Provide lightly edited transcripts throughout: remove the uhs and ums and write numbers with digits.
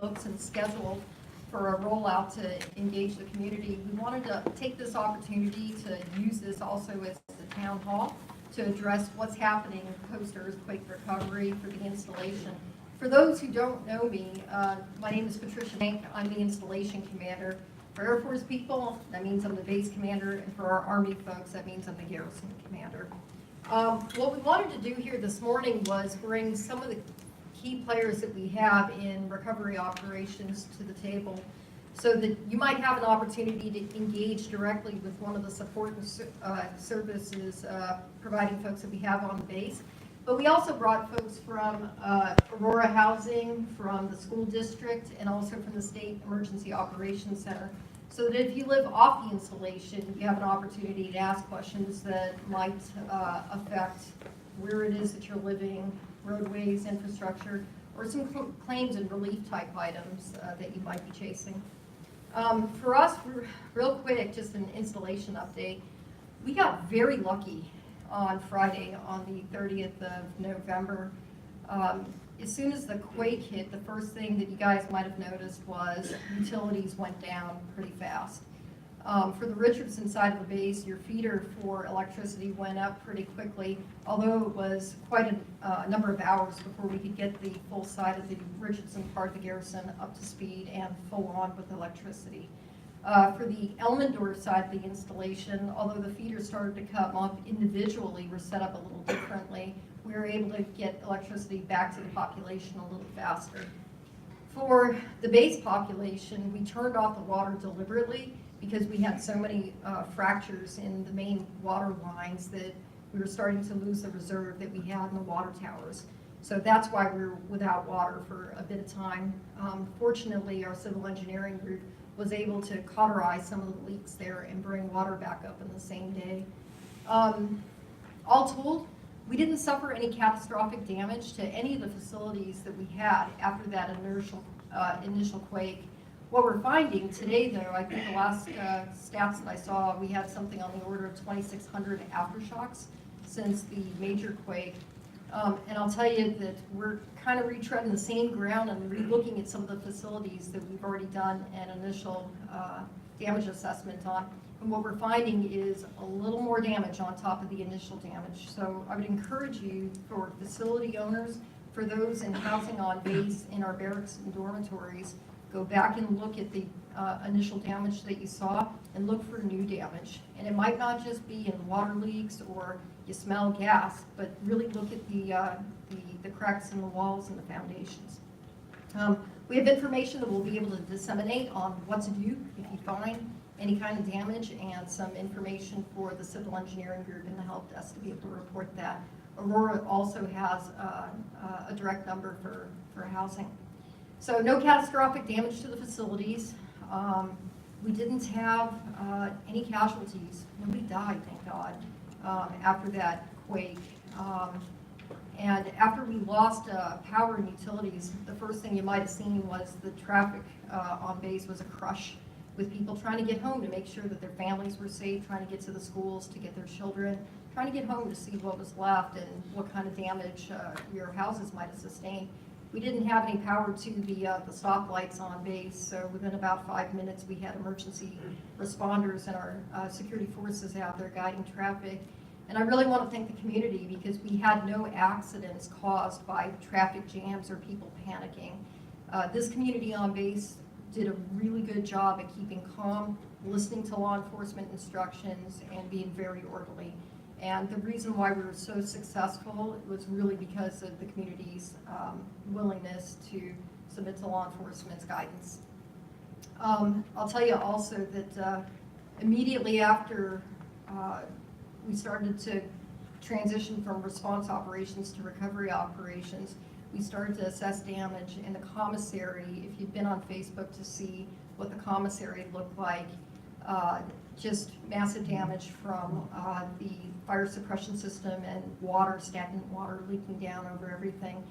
books and scheduled for a rollout to engage the community. We wanted to take this opportunity to use this also as the town hall to address what's happening post-earthquake recovery for the installation. For those who don't know me, my name is Patricia Bank. I'm the installation commander. For Air Force people, that means I'm the base commander, and for our Army folks, that means I'm the garrison commander. What we wanted to do here this morning was bring some of the key players that we have in recovery operations to the table so that you might have an opportunity to engage directly with one of the support services providing folks that we have on the base. But we also brought folks from Aurora Housing, from the school district, and also from the State Emergency Operations Center, so that if you live off the installation, you have an opportunity to ask questions that might affect where it is that you're living, roadways, infrastructure, or some claims and relief type items that you might be chasing. For us, real quick, just an installation update. We got very lucky on Friday, on the 30th of November. As soon as the quake hit, the first thing that you guys might have noticed was utilities went down pretty fast. For the Richardson side of the base, your feeder for electricity went up pretty quickly, although it was quite a number of hours before we could get the full side of the Richardson part of the garrison up to speed and full on with electricity. For the Elmendorf side of the installation, although the feeders started to come up individually, were set up a little differently, we were able to get electricity back to the population a little faster. For the base population, we turned off the water deliberately because we had so many fractures in the main water lines that we were starting to lose the reserve that we had in the water towers. So that's why we were without water for a bit of time. Fortunately, our civil engineering group was able to cauterize some of the leaks there and bring water back up in the same day. All told, we didn't suffer any catastrophic damage to any of the facilities that we had after that initial quake. What we're finding today, though, I think the last stats that I saw, we had something on the order of 2,600 aftershocks since the major quake. And I'll tell you that we're kind of retreading the same ground and re-looking at some of the facilities that we've already done an initial damage assessment on. And what we're finding is a little more damage on top of the initial damage. So I would encourage you, for facility owners, for those in housing on base in our barracks and dormitories, go back and look at the initial damage that you saw and look for new damage. And it might not just be in water leaks or you smell gas, but really look at the cracks in the walls and the foundations. We have information that we'll be able to disseminate on what to do if you find any kind of damage, and some information for the civil engineering group and the help desk to be able to report that. Aurora also has a direct number for housing. So no catastrophic damage to the facilities. We didn't have any casualties. Nobody died, thank God, after that quake. And after we lost power and utilities, the first thing you might have seen was the traffic on base was a crush, with people trying to get home to make sure that their families were safe, trying to get to the schools to get their children, trying to get home to see what was left and what kind of damage your houses might have sustained. We didn't have any power to the stoplights on base, so within about 5 minutes we had emergency responders and our security forces out there guiding traffic. And I really want to thank the community, because we had no accidents caused by traffic jams or people panicking. This community on base did a really good job at keeping calm, listening to law enforcement instructions, and being very orderly. And the reason why we were so successful was really because of the community's willingness to submit to law enforcement's guidance. I'll tell you also that immediately after we started to transition from response operations to recovery operations, we started to assess damage in the commissary. If you've been on Facebook to see what the commissary looked like, just massive damage from the fire suppression system and stagnant water leaking down over everything.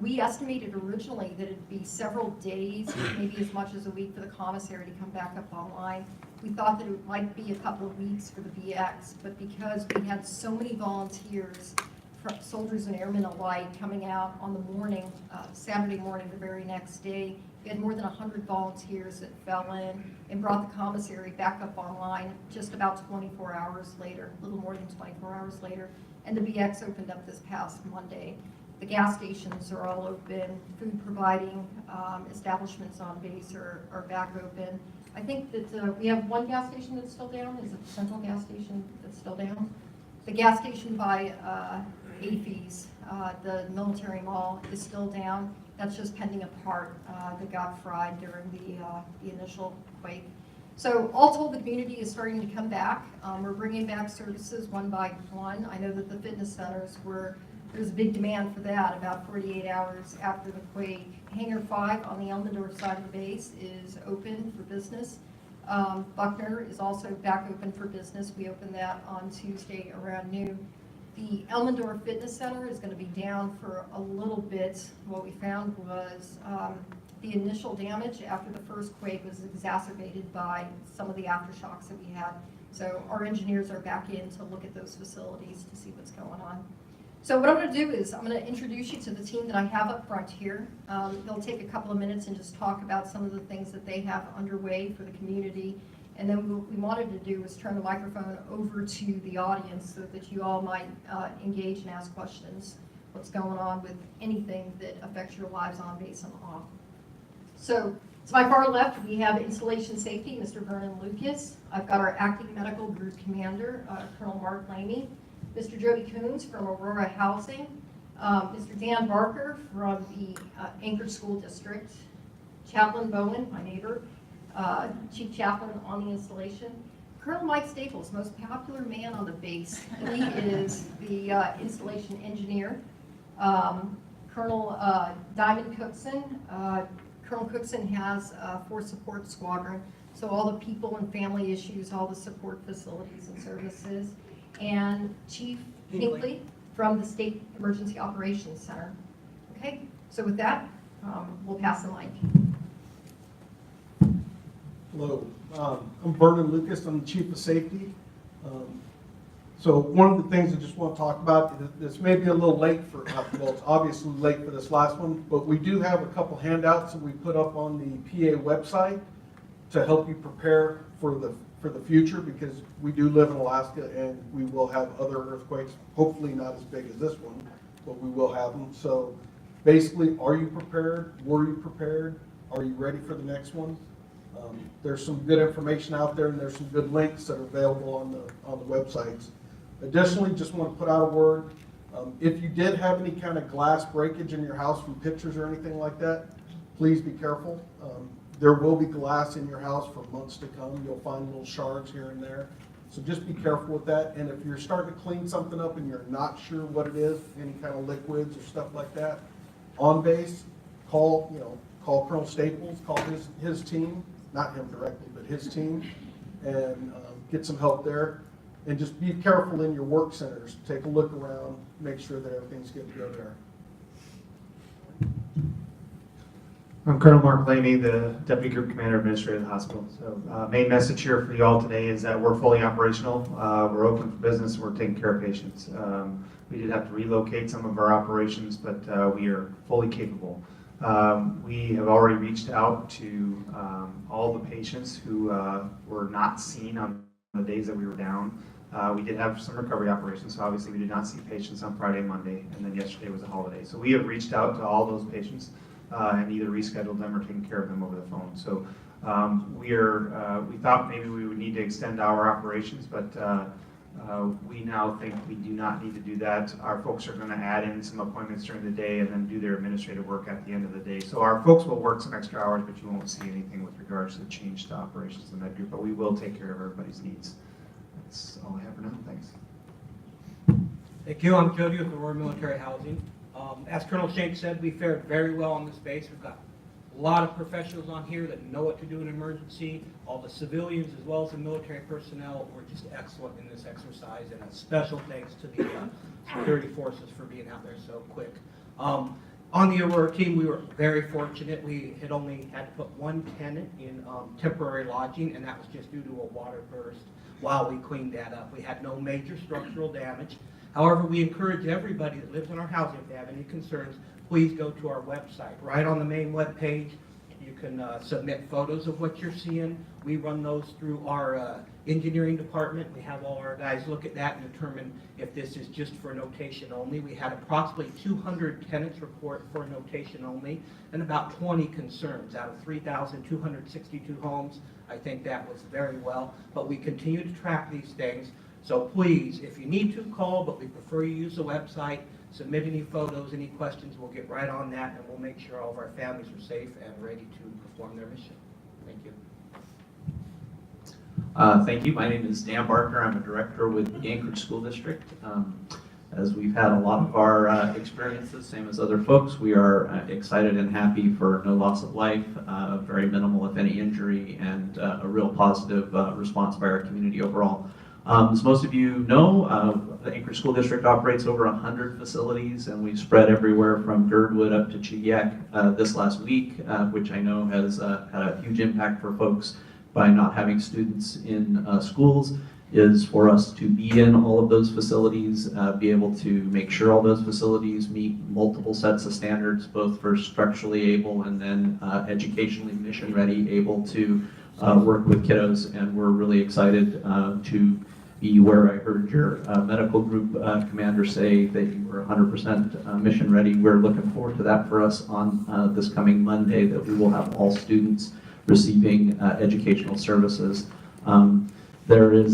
We estimated originally that it'd be several days, maybe as much as a week, for the commissary to come back up online. We thought that it might be a couple of weeks for the BX, but because we had so many volunteers soldiers and airmen alike coming out on the morning, Saturday morning, the very next day. We had more than 100 volunteers that fell in and brought the commissary back up online just about 24 hours later, a little more than 24 hours later. And the BX opened up this past Monday. The gas stations are all open, food providing establishments on base are back open. I think that we have one gas station that's still down. Is it the Central gas station that's still down? The gas station by AFES, the military mall, is still down. That's just pending a part that got fried during the initial quake. So all told, the community is starting to come back. We're bringing back services one by one. I know that the fitness centers there's a big demand for that about 48 hours after the quake. Hangar 5 on the Elmendorf side of the base is open for business. Buckner is also back open for business. We opened that on Tuesday around noon. The Elmendorf Fitness Center is going to be down for a little bit. What we found was the initial damage after the first quake was exacerbated by some of the aftershocks that we had. So our engineers are back in to look at those facilities to see what's going on. So what I'm going to do is I'm going to introduce you to the team that I have up front here. They'll take a couple of minutes and just talk about some of the things that they have underway for the community. And then what we wanted to do was turn the microphone over to the audience so that you all might engage and ask questions. What's going on with anything that affects your lives on base and off. So to my far left, we have installation safety, Mr. Vernon Lucas. I've got our acting medical group commander, Colonel Mark Lamey. Mr. Jody Coons from Aurora Housing, Mr. Dan Barker from the Anchorage School District, Chaplain Bowen, my neighbor, Chief Chaplain on the installation, Colonel Mike Staples, most popular man on the base. He is the installation engineer. Colonel Diamond Cookson. Colonel Cookson has a Force Support Squadron, so all the people and family issues, all the support facilities and services. And Chief Hinckley from the State Emergency Operations Center. Okay, so with that, we'll pass the mic. Hello, I'm Vernon Lucas. I'm the Chief of Safety. So one of the things I just want to talk about, this may be a little late for, well, it's obviously late for this last one, but we do have a couple handouts that we put up on the PA website to help you prepare for the future, because we do live in Alaska and we will have other earthquakes, hopefully not as big as this one, but we will have them. So basically, are you prepared? Were you prepared? Are you ready for the next one? There's some good information out there, and there's some good links that are available on the websites. Additionally, just want to put out a word. If you did have any kind of glass breakage in your house from pictures or anything like that, please be careful. There will be glass in your house for months to come. You'll find little shards here and there. So just be careful with that. And if you're starting to clean something up and you're not sure what it is, any kind of liquids or stuff like that, on base, call Colonel Staples, call his team, not him directly, but his team, and get some help there. And just be careful in your work centers. Take a look around, make sure that everything's good to go there. I'm Colonel Mark Lamey, the Deputy Group Commander Administrator of the hospital. So main message here for you all today is that we're fully operational. We're open for business. We're taking care of patients. We did have to relocate some of our operations, but we are fully capable. We have already reached out to all the patients who were not seen on the days that we were down. We did have some recovery operations, so obviously we did not see patients on Friday and Monday, and then yesterday was a holiday. So we have reached out to all those patients and either rescheduled them or taken care of them over the phone. So we thought maybe we would need to extend our operations, but we now think we do not need to do that. Our folks are going to add in some appointments during the day and then do their administrative work at the end of the day. So our folks will work some extra hours, but you won't see anything with regards to the change to operations in that group, but we will take care of everybody's needs. That's all I have for now. Thanks. Thank you. I'm Jody with Aurora Military Housing. As Colonel Shank said, we fared very well on this base. We've got a lot of professionals on here that know what to do in an emergency. All the civilians as well as the military personnel were just excellent in this exercise, and a special thanks to the security forces for being out there so quick. On the Aurora team, we were very fortunate. We had only had to put one tenant in temporary lodging, and that was just due to a water burst while we cleaned that up. We had no major structural damage. However, we encourage everybody that lives in our housing, if they have any concerns, please go to our website. Right on the main web page, you can submit photos of what you're seeing. We run those through our engineering department. We have all our guys look at that and determine if this is just for notation only. We had approximately 200 tenants report for notation only and about 20 concerns out of 3,262 homes. I think that was very well, but we continue to track these things. So please, if you need to, call, but we prefer you use the website. Submit any photos, any questions, we'll get right on that, and we'll make sure all of our families are safe and ready to perform their mission. Thank you. Thank you. My name is Dan Barker. I'm a director with the Anchorage School District. As we've had a lot of our experiences, same as other folks, we are excited and happy for no loss of life, very minimal, if any, injury, and a real positive response by our community overall. As most of you know, the Anchorage School District operates over 100 facilities, and we've spread everywhere from Girdwood up to Chigiak this last week, which I know has had a huge impact for folks by not having students in schools, is for us to be in all of those facilities, be able to make sure all those facilities meet multiple sets of standards, both for structurally able and then educationally mission ready, able to work with kiddos, and we're really excited to be where I heard your medical group commander say that you were 100% mission ready. We're looking forward to that for us on this coming Monday, that we will have all students receiving educational services. There's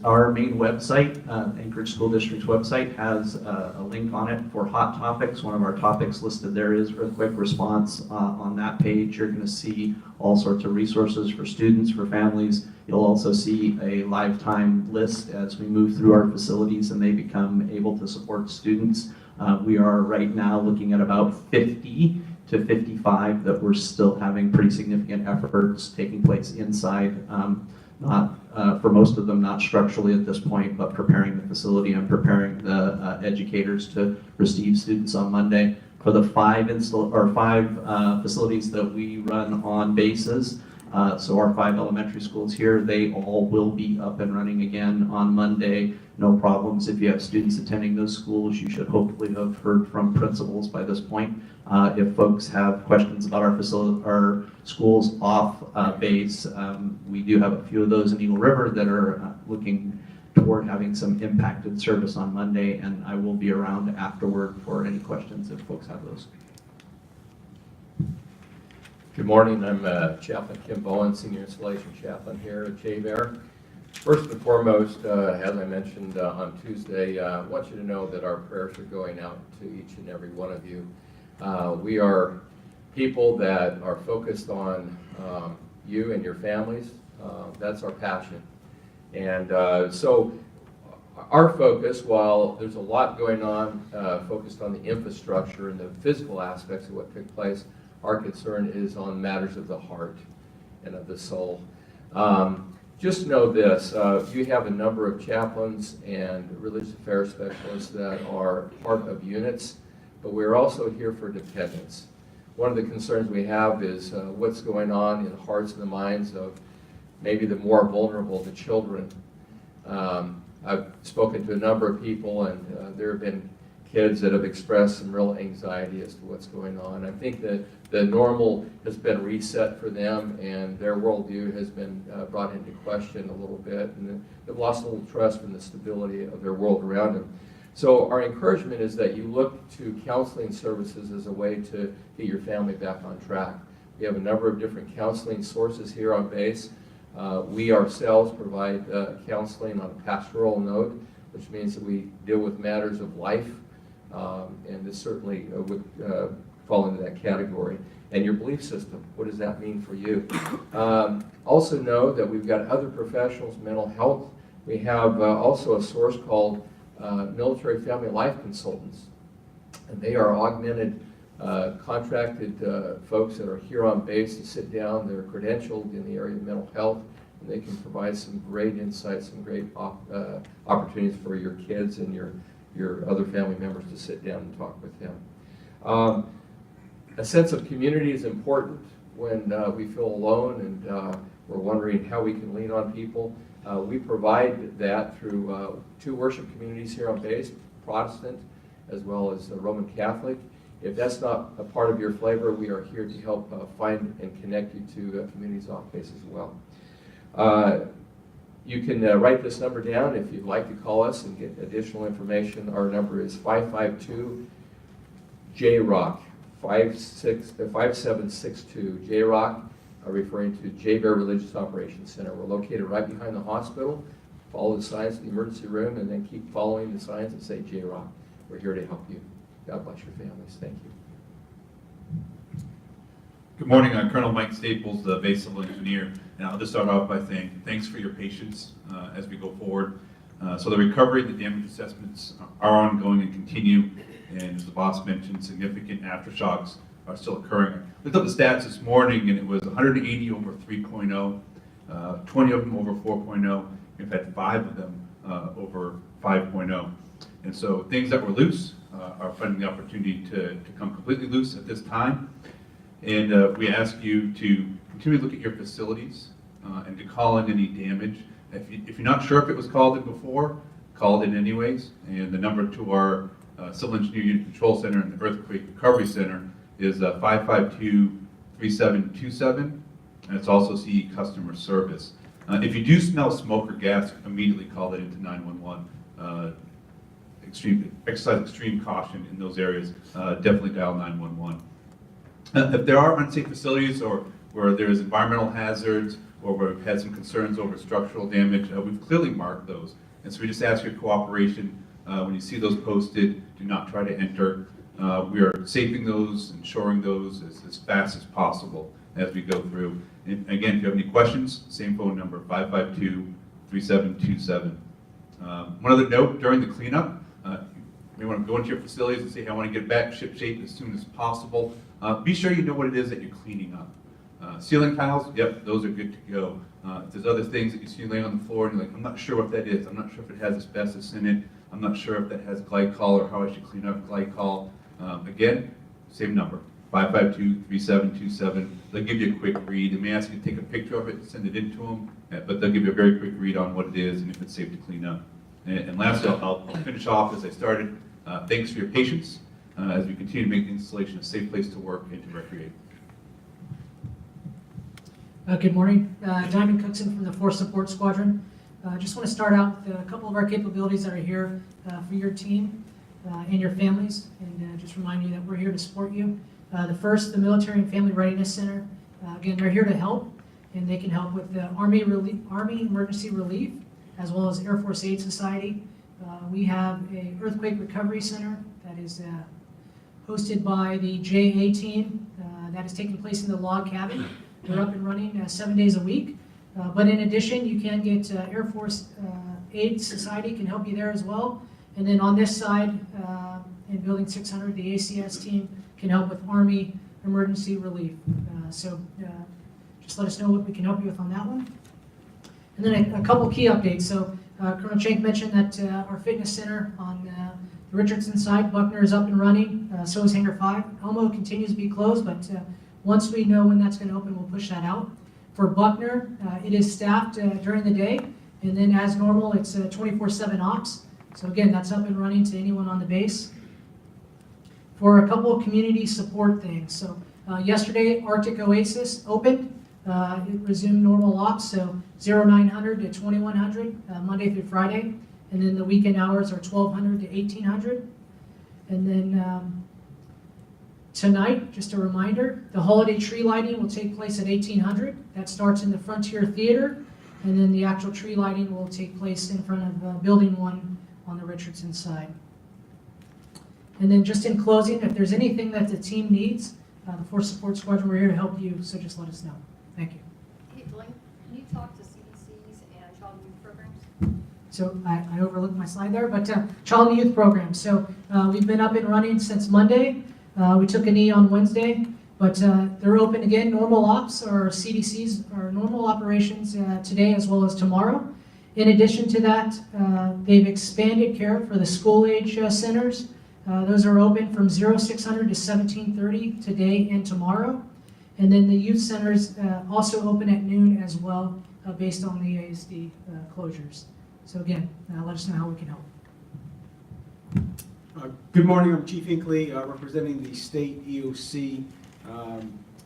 our main website, Anchorage School District's website has a link on it for hot topics. One of our topics listed there is earthquake response. On that page, you're going to see all sorts of resources for students, for families. You'll also see a lifetime list as we move through our facilities and they become able to support students. We are right now looking at about 50 to 55 that we're still having pretty significant efforts taking place inside. Not for most of them, not structurally at this point, but preparing the facility and preparing the educators to receive students on Monday. For the five facilities that we run on bases, so our 5 elementary schools here, they all will be up and running again on Monday. No problems. If you have students attending those schools, you should hopefully have heard from principals by this point. If folks have questions about our schools off base, we do have a few of those in Eagle River that are looking toward having some impacted service on Monday, and I will be around afterward for any questions if folks have those. Good morning. I'm Chaplain Kim Bowen, Senior Installation Chaplain here at JBER. First and foremost, as I mentioned on Tuesday, I want you to know that our prayers are going out to each and every one of you. We are people that are focused on you and your families. That's our passion. And so our focus, while there's a lot going on focused on the infrastructure and the physical aspects of what took place, our concern is on matters of the heart and of the soul. Just know this, you have a number of chaplains and religious affairs specialists that are part of units, but we're also here for dependents. One of the concerns we have is what's going on in the hearts and the minds of maybe the more vulnerable, the children. I've spoken to a number of people, and there have been kids that have expressed some real anxiety as to what's going on. I think that the normal has been reset for them, and their worldview has been brought into question a little bit, and they've lost a little trust in the stability of their world around them. So our encouragement is that you look to counseling services as a way to get your family back on track. We have a number of different counseling sources here on base. We ourselves provide counseling on a pastoral note, which means that we deal with matters of life, and this certainly would fall into that category. And your belief system, what does that mean for you? Also know that we've got other professionals, mental health. We have also a source called Military Family Life Consultants, and they are augmented, contracted folks that are here on base to sit down. They're credentialed in the area of mental health, and they can provide some great insights, some great opportunities for your kids and your other family members to sit down and talk with them. A sense of community is important. when we feel alone and we're wondering how we can lean on people. We provide that through 2 worship communities here on base, Protestant as well as Roman Catholic. If that's not a part of your flavor, we are here to help find and connect you to communities off base as well. You can write this number down if you'd like to call us and get additional information. Our number is 552-JROCK, 5762. JROCK, referring to J-Bear Religious Operations Center. We're located right behind the hospital. Follow the signs in the emergency room and then keep following the signs that say JROCK. We're here to help you. God bless your families. Thank you. Good morning, I'm Colonel Mike Staples, the base civil engineer, and I'll just start off by saying thanks for your patience as we go forward. So the recovery and the damage assessments are ongoing and continue, and as the boss mentioned, significant aftershocks are still occurring. I looked up the stats this morning, and it was 180 over 3.0, 20 of them over 4.0. We've had 5 of them over 5.0. And so things that were loose are finding the opportunity to come completely loose at this time. And we ask you to continue to look at your facilities and to call in any damage. If you're not sure if it was called in before, call it in anyways. And the number to our Civil Engineer Unit Control Center and the Earthquake Recovery Center is 552-3727. And it's also CE Customer Service. If you do smell smoke or gas, immediately call that into 911. Exercise extreme caution in those areas. Definitely dial 911. If there are unsafe facilities or where there's environmental hazards or where we've had some concerns over structural damage, we've clearly marked those. And so we just ask your cooperation. When you see those posted, do not try to enter. We are safing those and shoring those as fast as possible as we go through. And again, if you have any questions, same phone number, 552-3727. One other note, during the cleanup, you want to go into your facilities and say, hey, I want to get back ship shape as soon as possible. Be sure you know what it is that you're cleaning up. Ceiling tiles, yep, those are good to go. If there's other things that you see laying on the floor and you're like, I'm not sure what that is. I'm not sure if it has asbestos in it. I'm not sure if that has glycol or how I should clean up glycol. Again, same number, 552-3727. They'll give you a quick read. They may ask you to take a picture of it and send it in to them, but they'll give you a very quick read on what it is and if it's safe to clean up. And lastly, I'll finish off as I started. Thanks for your patience as we continue to make the installation a safe place to work and to recreate. Good morning. Diamond Cookson from the Force Support Squadron. Just want to start out with a couple of our capabilities that are here for your team and your families, and just remind you that we're here to support you. The first, the Military and Family Readiness Center. Again, they're here to help, and they can help with the Army Emergency Relief, as well as Air Force Aid Society. We have a Earthquake Recovery Center that is hosted by the JA team that is taking place in the log cabin. They're up and running 7 days a week. But in addition, you can get Air Force Aid Society can help you there as well. And then on this side, in Building 600, the ACS team can help with Army Emergency Relief. So just let us know what we can help you with on that one. And then a couple key updates. So Colonel Schenk mentioned that our fitness center on the Richardson side, Buckner, is up and running. So is Hangar 5. Elmo continues to be closed, but once we know when that's going to open, we'll push that out. For Buckner, it is staffed during the day, and then as normal, it's 24/7 ops. So again, that's up and running to anyone on the base. For a couple of community support things. So yesterday, Arctic Oasis opened. It resumed normal ops, so 0900 to 2100, Monday through Friday. And then the weekend hours are 1200 to 1800. And then tonight, just a reminder, the holiday tree lighting will take place at 1800. That starts in the Frontier Theater, and then the actual tree lighting will take place in front of Building 1 on the Richardson side. And then just in closing, if there's anything that the team needs, the Force Support Squadron, we're here to help you, so just let us know. Thank you. Hey, Blaine, can you talk to CDCs and child and youth programs? So I overlooked my slide there, but child and youth programs. So we've been up and running since Monday. We took a knee on Wednesday, but they're open again. Normal ops, or CDCs, are normal operations today as well as tomorrow. In addition to that, they've expanded care for the school-age centers. Those are open from 0600 to 1730 today and tomorrow. And then the youth centers also open at noon as well, based on the ASD closures. So again, let us know how we can help. Good morning, I'm Chief Inkley, representing the state EOC.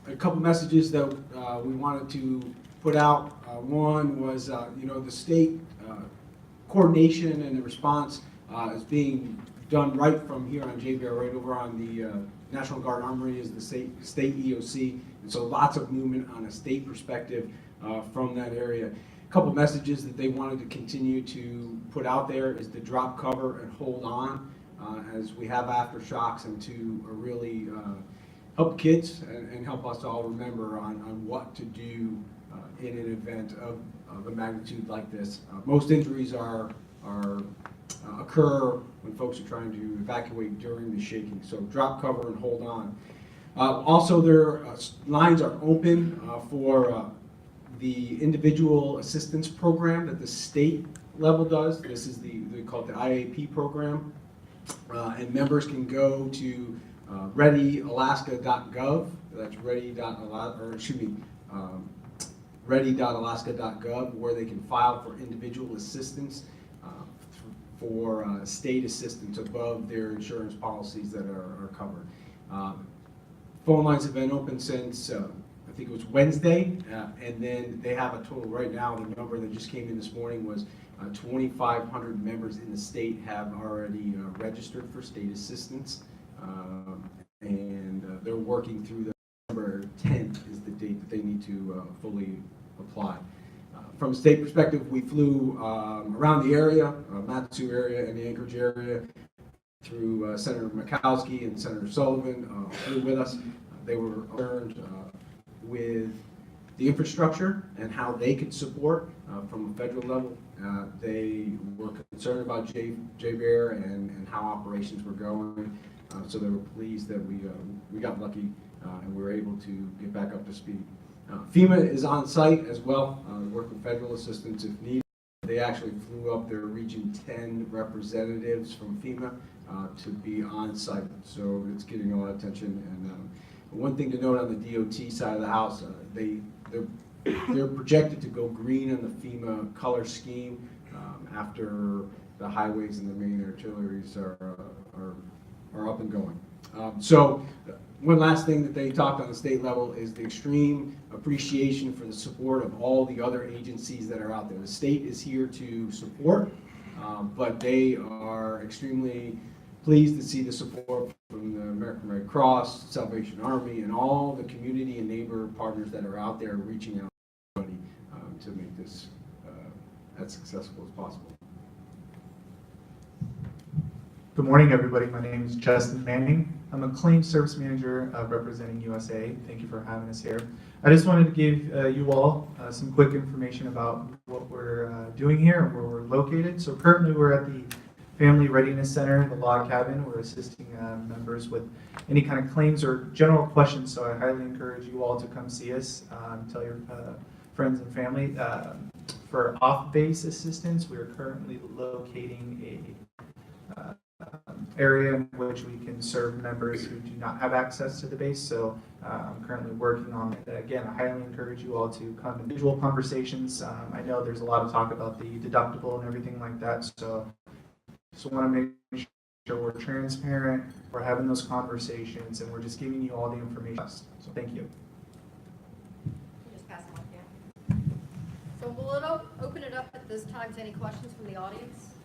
A couple messages that we wanted to put out. One was, the state coordination and the response is being done right from here on JBR, right over on the National Guard Armory is the state EOC. And so lots of movement on a state perspective from that area. A couple messages that they wanted to continue to put out there is to drop cover and hold on as we have aftershocks, and to really help kids and help us all remember on what to do in an event of a magnitude like this. Most injuries occur when folks are trying to evacuate during the shaking, so drop cover and hold on. Also, their lines are open for the individual assistance program that the state level does. This is they call it the IAP program, and members can go to readyalaska.gov. That's ready.alaska.gov, where they can file for individual assistance for state assistance above their insurance policies that are covered. Phone lines have been open since I think it was Wednesday, and then they have a total right now. The number that just came in this morning was 2,500 members in the state have already registered for state assistance, and they're working through the November 10th is the date that they need to fully apply. From a state perspective, we flew around the area, Matsu area and the Anchorage area, through Senator Murkowski and Senator Sullivan flew with us. They were concerned with the infrastructure and how they could support from a federal level. They were concerned about JBEAR and how operations were going. So they were pleased that we got lucky and we were able to get back up to speed. FEMA is on site as well, working federal assistance if needed. They actually flew up their Region 10 representatives from FEMA to be on site, so it's getting a lot of attention. And one thing to note on the DOT side of the house, they're projected to go green on the FEMA color scheme after the highways and the main arterials are up and going. So one last thing that they talked on the state level is the extreme appreciation for the support of all the other agencies that are out there. The state is here to support, but they are extremely pleased to see the support from the American Red Cross, Salvation Army, and all the community and neighbor partners that are out there reaching out to everybody to make this as successful as possible. Good morning, everybody. My name is Justin Manning. I'm a claims service manager representing USA. Thank you for having us here. I just wanted to give you all some quick information about what we're doing here and where we're located. So currently we're at the Family Readiness Center, the log cabin. We're assisting members with any kind of claims or general questions. So I highly encourage you all to come see us, tell your friends and family. For off-base assistance, we are currently locating a area in which we can serve members who do not have access to the base. So I'm currently working on it. Again, I highly encourage you all to come to visual conversations. I know there's a lot of talk about the deductible and everything like that. So just want to make sure we're transparent, we're having those conversations, and we're just giving you all the information. So thank you. Just pass it on down. So we'll open it up at this time to any questions from the audience.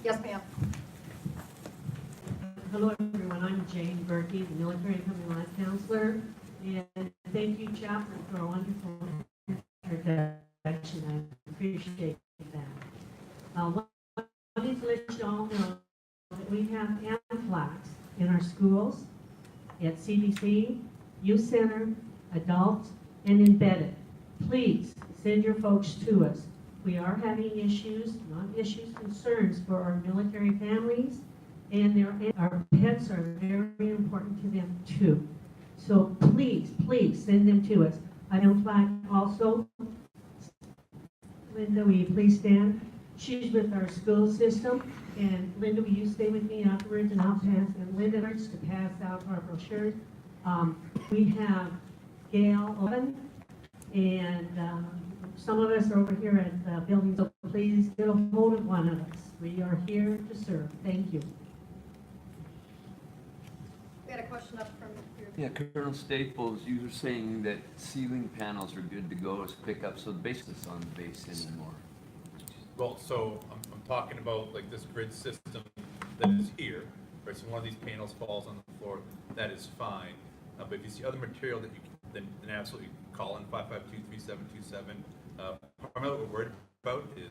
Yes, ma'am. Hello, everyone. I'm Jane Berkey, the Military Family Life Counselor, and thank you, Chaplain, for a wonderful introduction. I appreciate that. I wanted to let you all know that we have AMFLACs in our schools, at CDC, Youth Center, adults, and embedded. Please send your folks to us. We are having issues, not issues, concerns for our military families, and our pets are very important to them too. So please, please send them to us. I am flag also. Linda, will you please stand? She's with our school system. And Linda, will you stay with me afterwards, and I'll pass, and Linda starts to pass out our brochures. We have Gail Owen, and some of us are over here at the building, so please get a hold of one of us. We are here to serve. Thank you. We had a question up from here. Yeah, Colonel Staples, you were saying that ceiling panels are good to go as pickup, so the base is on the base anymore. Well, so I'm talking about like this grid system that is here, right? So one of these panels falls on the floor, that is fine. But if you see other material that you can, then absolutely call in 552-3727. Primarily what we're worried about is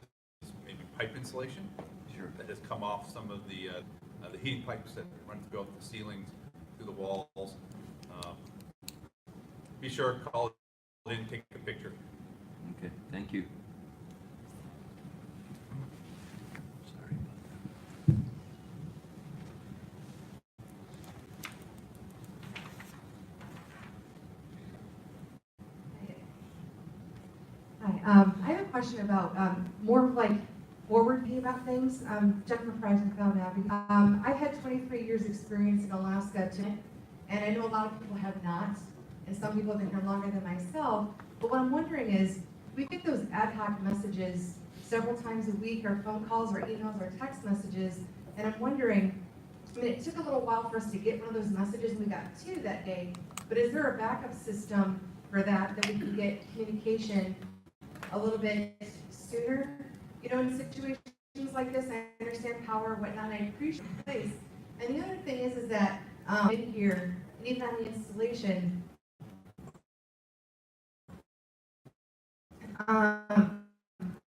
maybe pipe insulation. Sure. That has come off some of the heating pipes that run throughout the ceilings, through the walls. Be sure, call in, take a picture. Okay, thank you. Sorry about that. Hi, I have a question about more like forward thinking about things. Jennifer Price with Cal Navy. I've had 23 years experience in Alaska too, and I know a lot of people have not, and some people have been here longer than myself. But what I'm wondering is, we get those ad hoc messages several times a week, or phone calls, or emails, or text messages, and I'm wondering, I mean, it took a little while for us to get one of those messages, and we got two that day, but is there a backup system for that we can get communication a little bit sooner? You know, in situations like this, I understand power, whatnot, and I appreciate the place. And the other thing is that in here, and even on the installation,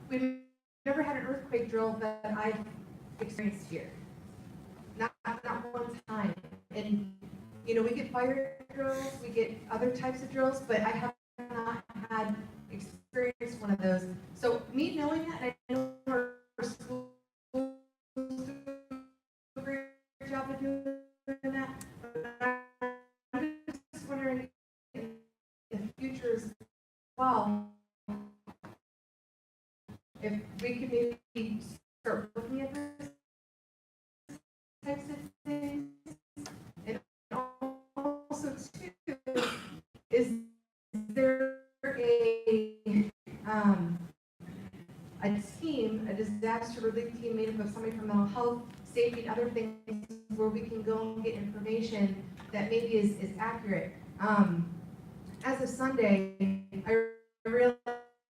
we've never had an earthquake drill that I've experienced here. Not one time. And, you know, we get fire drills, we get other types of drills, but I have not had experience one of those. So me knowing that, and I know our school does a great job of doing that, but I'm just wondering in the future as well, if we could maybe start looking at those types of things. And also too, is there a team, a disaster relief team made up of somebody from mental health, safety, and other things where we can go and get information that maybe is accurate? As of Sunday, I realized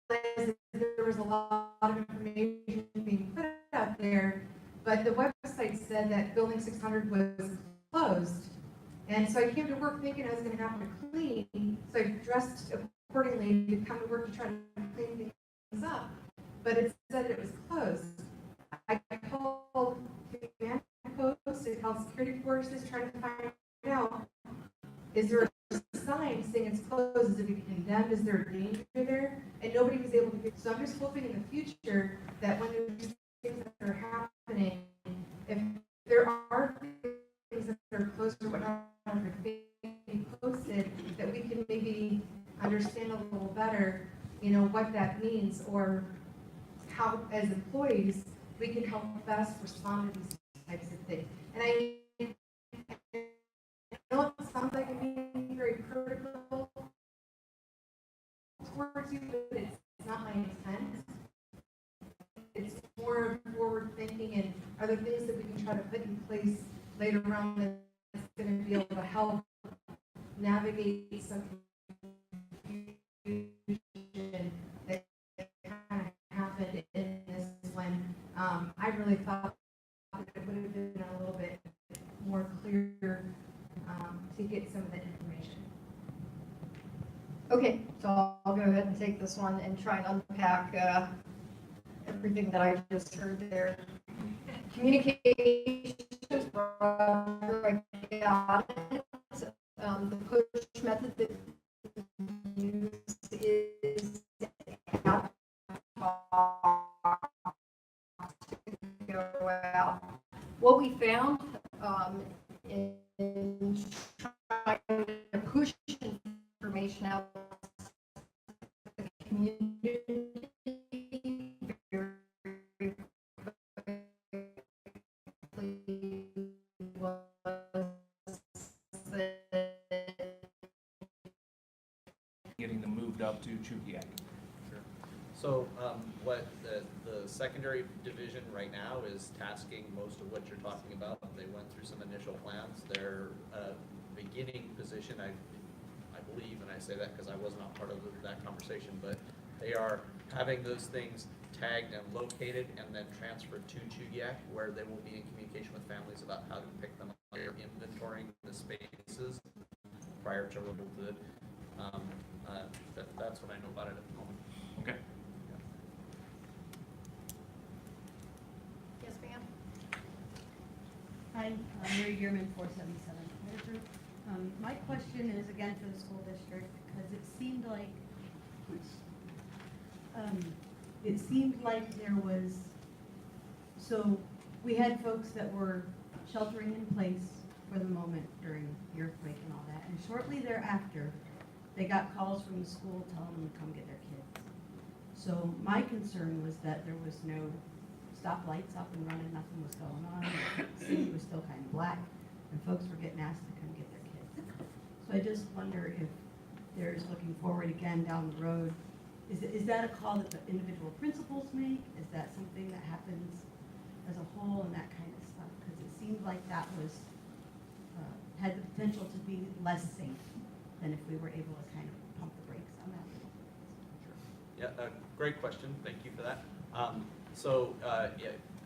that there was a lot of information being put out there, but the website said that Building 600 was closed. And so I came to work thinking I was going to have to clean, so I dressed accordingly to come to work to try to clean things up. But it said it was closed. I called command post, I called security forces, trying to find out, is there a sign saying it's closed? Is it being condemned? Is there a danger there? And nobody was able to get. So I'm just hoping in the future that when there's things that are happening, if there are things that are closed or whatnot, or being posted, that we can maybe understand a little better, you know, what that means, or how, as employees, we can help best respond to these types of things. And I know it sounds like I'm being very critical towards you, but it's not my intent. It's more forward thinking, and are there things that we can try to put in place later on that's going to be able to help navigate some confusion that kind of happened in this when I really thought that it would have been a little bit more clear to get some of the information. Okay, so I'll go ahead and take this one and try and unpack everything that I just heard there. Communications, I got it. The push method that we use is how far to go out. What we found in trying to push information out to the community very Chugiak. So what the secondary division right now is tasking most of what you're talking about. They went through some initial plans. Their beginning position, I believe, and I say that because I was not part of that conversation, but they are having those things tagged and located and then transferred to Chugiak, where they will be in communication with families about how to pick them up. They're inventorying the spaces prior to removal. That's what I know about it at the moment. Okay. Yes, ma'am? Hi, Mary Gearman, 477 Manager. My question is again for the school district, because it seemed like there was, so we had folks that were sheltering in place for the moment during the earthquake and all that, and shortly thereafter, they got calls from the school telling them to come get their kids. So my concern was that there was no stoplights up and running, nothing was going on, the city was still kind of black, and folks were getting asked to come get their kids. So I just wonder if there's looking forward again down the road, is that a call that the individual principals make? Is that something that happens as a whole and that kind of stuff? Because it seemed like that was, had the potential to be less safe than if we were able to kind of pump the brakes on that. Yeah, great question. Thank you for that.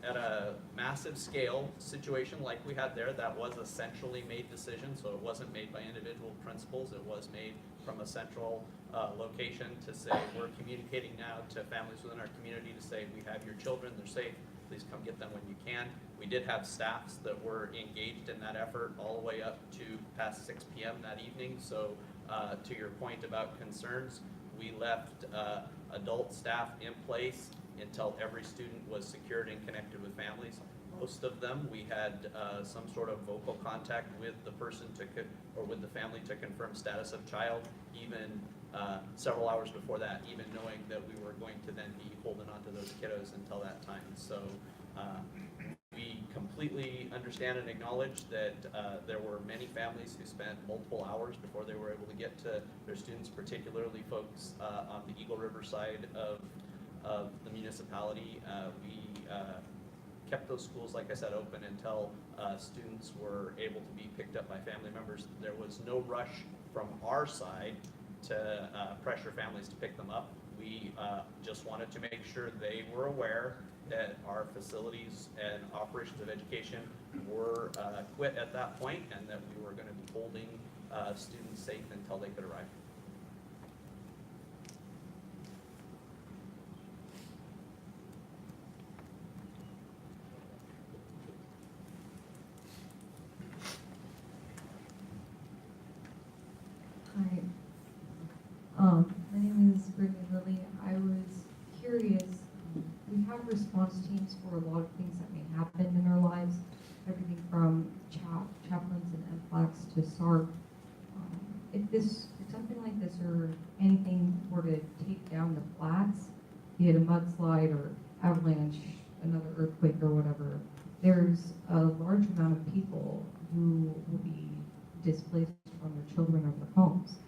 At a massive scale situation like we had there, that was a centrally made decision. So it wasn't made by individual principals. It was made from a central location to say, we're communicating now to families within our community to say, we have your children, they're safe, please come get them when you can. We did have staffs that were engaged in that effort all the way up to past 6 p.m. that evening. So to your point about concerns, we left adult staff in place until every student was secured and connected with families. Most of them, we had some sort of vocal contact with the person or with the family to confirm status of child, even several hours before that, even knowing that we were going to then be holding on to those kiddos until that time. So we completely understand and acknowledge that there were many families who spent multiple hours before they were able to get to their students, particularly folks on the Eagle River side of the municipality. We kept those schools, like I said, open until students were able to be picked up by family members. There was no rush from our side to pressure families to pick them up. We just wanted to make sure they were aware that our facilities and operations of education were quit at that point, and that we were going to be holding students safe until they could arrive. Hi. My name is Brittany Lilly. I was curious. We have response teams for a lot of things that may happen in our lives, everything from chaplains and MFLACs to SARP. If something like this or anything were to take down the flats, be it a mudslide or avalanche, another earthquake or whatever, there's a large amount of people who will be displaced from their children or their homes.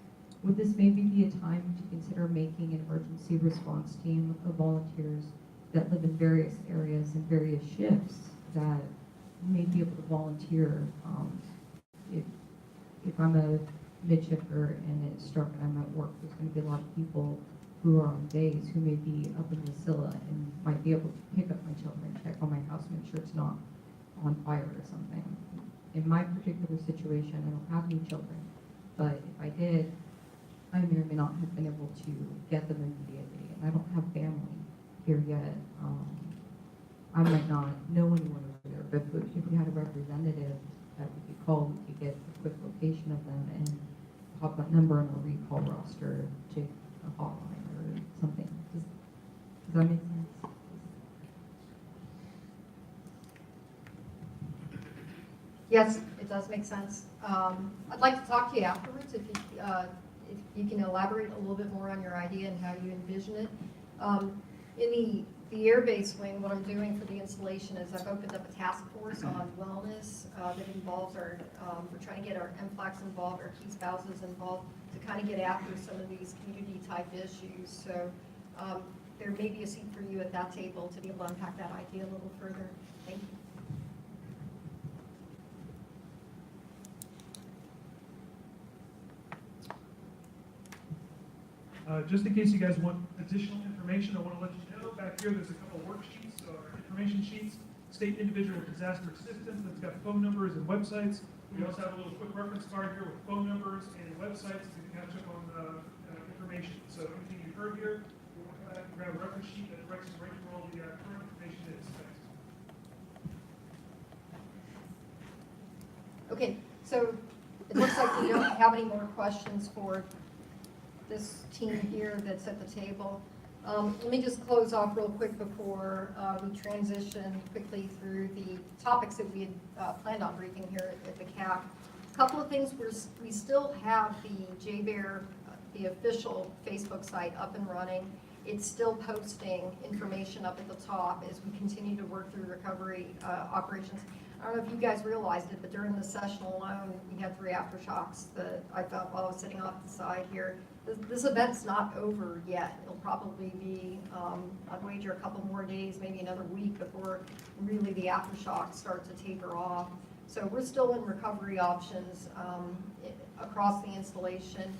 Would this maybe be a time to consider making an emergency response team of volunteers that live in various areas and various shifts that may be able to volunteer? If I'm a midshifter and it struck and I'm at work, there's going to be a lot of people who are on days who may be up in Wasilla and might be able to pick up my children, check on my house, make sure it's not on fire or something. In my particular situation, I don't have any children, but if I did, I may or may not have been able to get them immediately, and I don't have family here yet. I might not know anyone over there, but if we had a representative that we could call, we could get a quick location of them and pop that number on a recall roster to a hotline or something. Does that make sense? Yes, it does make sense. I'd like to talk to you afterwards if you can elaborate a little bit more on your idea and how you envision it. In the the Air Base Wing, what I'm doing for the installation is I've opened up a task force on wellness that involves we're trying to get our MFLACs involved, our key spouses involved, to kind of get after some of these community type issues. So there may be a seat for you at that table to be able to unpack that idea a little further. Thank you. Just in case you guys want additional information, I want to let you know, back here, there's a couple worksheets, or information sheets, state individual disaster assistance, that's got phone numbers and websites. We also have a little quick reference card here with phone numbers and websites to catch up on information. So anything you heard here, you want to come back and grab a reference sheet that directs you right to where all the current information is. Thanks. Okay, so it looks like we don't have any more questions for this team here that's at the table. Let me just close off real quick before we transition quickly through the topics that we had planned on briefing here at the CAC. A couple of things, we still have the JBEAR, the official Facebook site up and running. It's still posting information up at the top as we continue to work through recovery operations. I don't know if you guys realized it, but during the session alone, we had 3 aftershocks that I felt while I was sitting off the side here. This event's not over yet. It'll probably be, I'd wager, a couple more days, maybe another week before really the aftershocks start to taper off. So we're still in recovery options across the installation.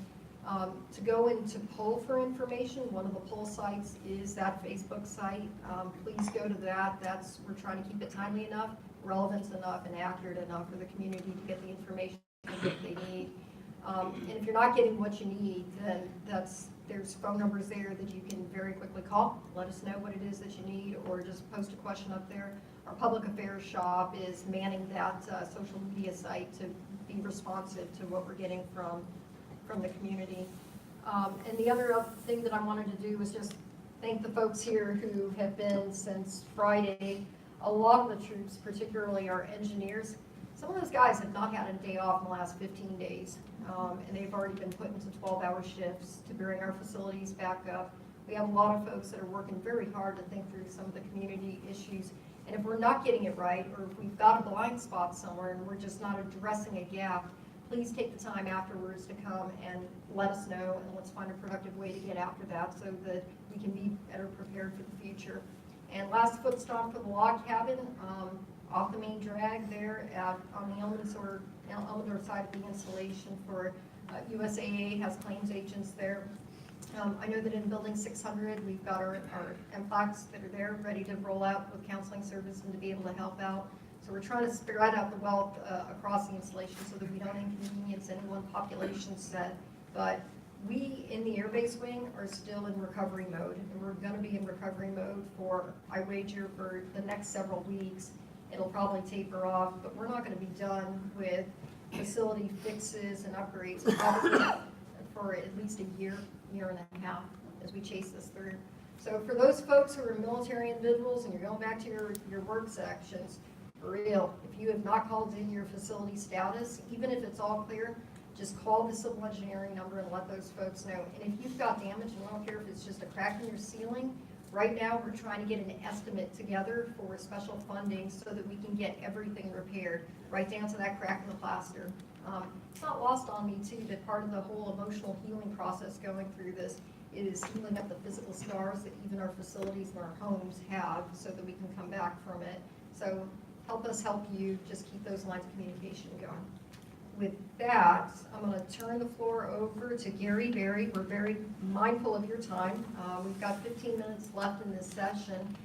To go in to pull for information, one of the pull sites is that Facebook site. Please go to that. We're trying to keep it timely enough, relevant enough, and accurate enough for the community to get the information that they need. And if you're not getting what you need, then there's phone numbers there that you can very quickly call. Let us know what it is that you need, or just post a question up there. Our public affairs shop is manning that social media site to be responsive to what we're getting from the community. And the other thing that I wanted to do was just thank the folks here who have been since Friday. A lot of the troops, particularly our engineers, some of those guys have not had a day off in the last 15 days, and they've already been put into 12-hour shifts to bring our facilities back up. We have a lot of folks that are working very hard to think through some of the community issues, and if we're not getting it right, or if we've got a blind spot somewhere and we're just not addressing a gap, please take the time afterwards to come and let us know, and let's find a productive way to get after that so that we can be better prepared for the future. And last foot stomp for the log cabin, off the main drag there on the Elmendorf side of the installation for USAA has claims agents there. I know that in building 600, we've got our MFLACs that are there ready to roll out with counseling service and to be able to help out. So we're trying to spread out the wealth across the installation so that we don't inconvenience any one population set. But we in the Air Base Wing are still in recovery mode, and we're going to be in recovery mode for, I wager, for the next several weeks. It'll probably taper off, but we're not going to be done with facility fixes and upgrades probably for at least a year and a half as we chase this through. So for those folks who are military individuals and you're going back to your work sections, for real, if you have not called in your facility status, even if it's all clear, just call the civil engineering number and let those folks know. And if you've got damage, and I don't care if it's just a crack in your ceiling, right now we're trying to get an estimate together for special funding so that we can get everything repaired, right down to that crack in the plaster. It's not lost on me too that part of the whole emotional healing process going through this is healing up the physical scars that even our facilities and our homes have so that we can come back from it. So help us help you, just keep those lines of communication going. With that, I'm going to turn the floor over to Gary Berry. We're very mindful of your time. We've got 15 minutes left in this session.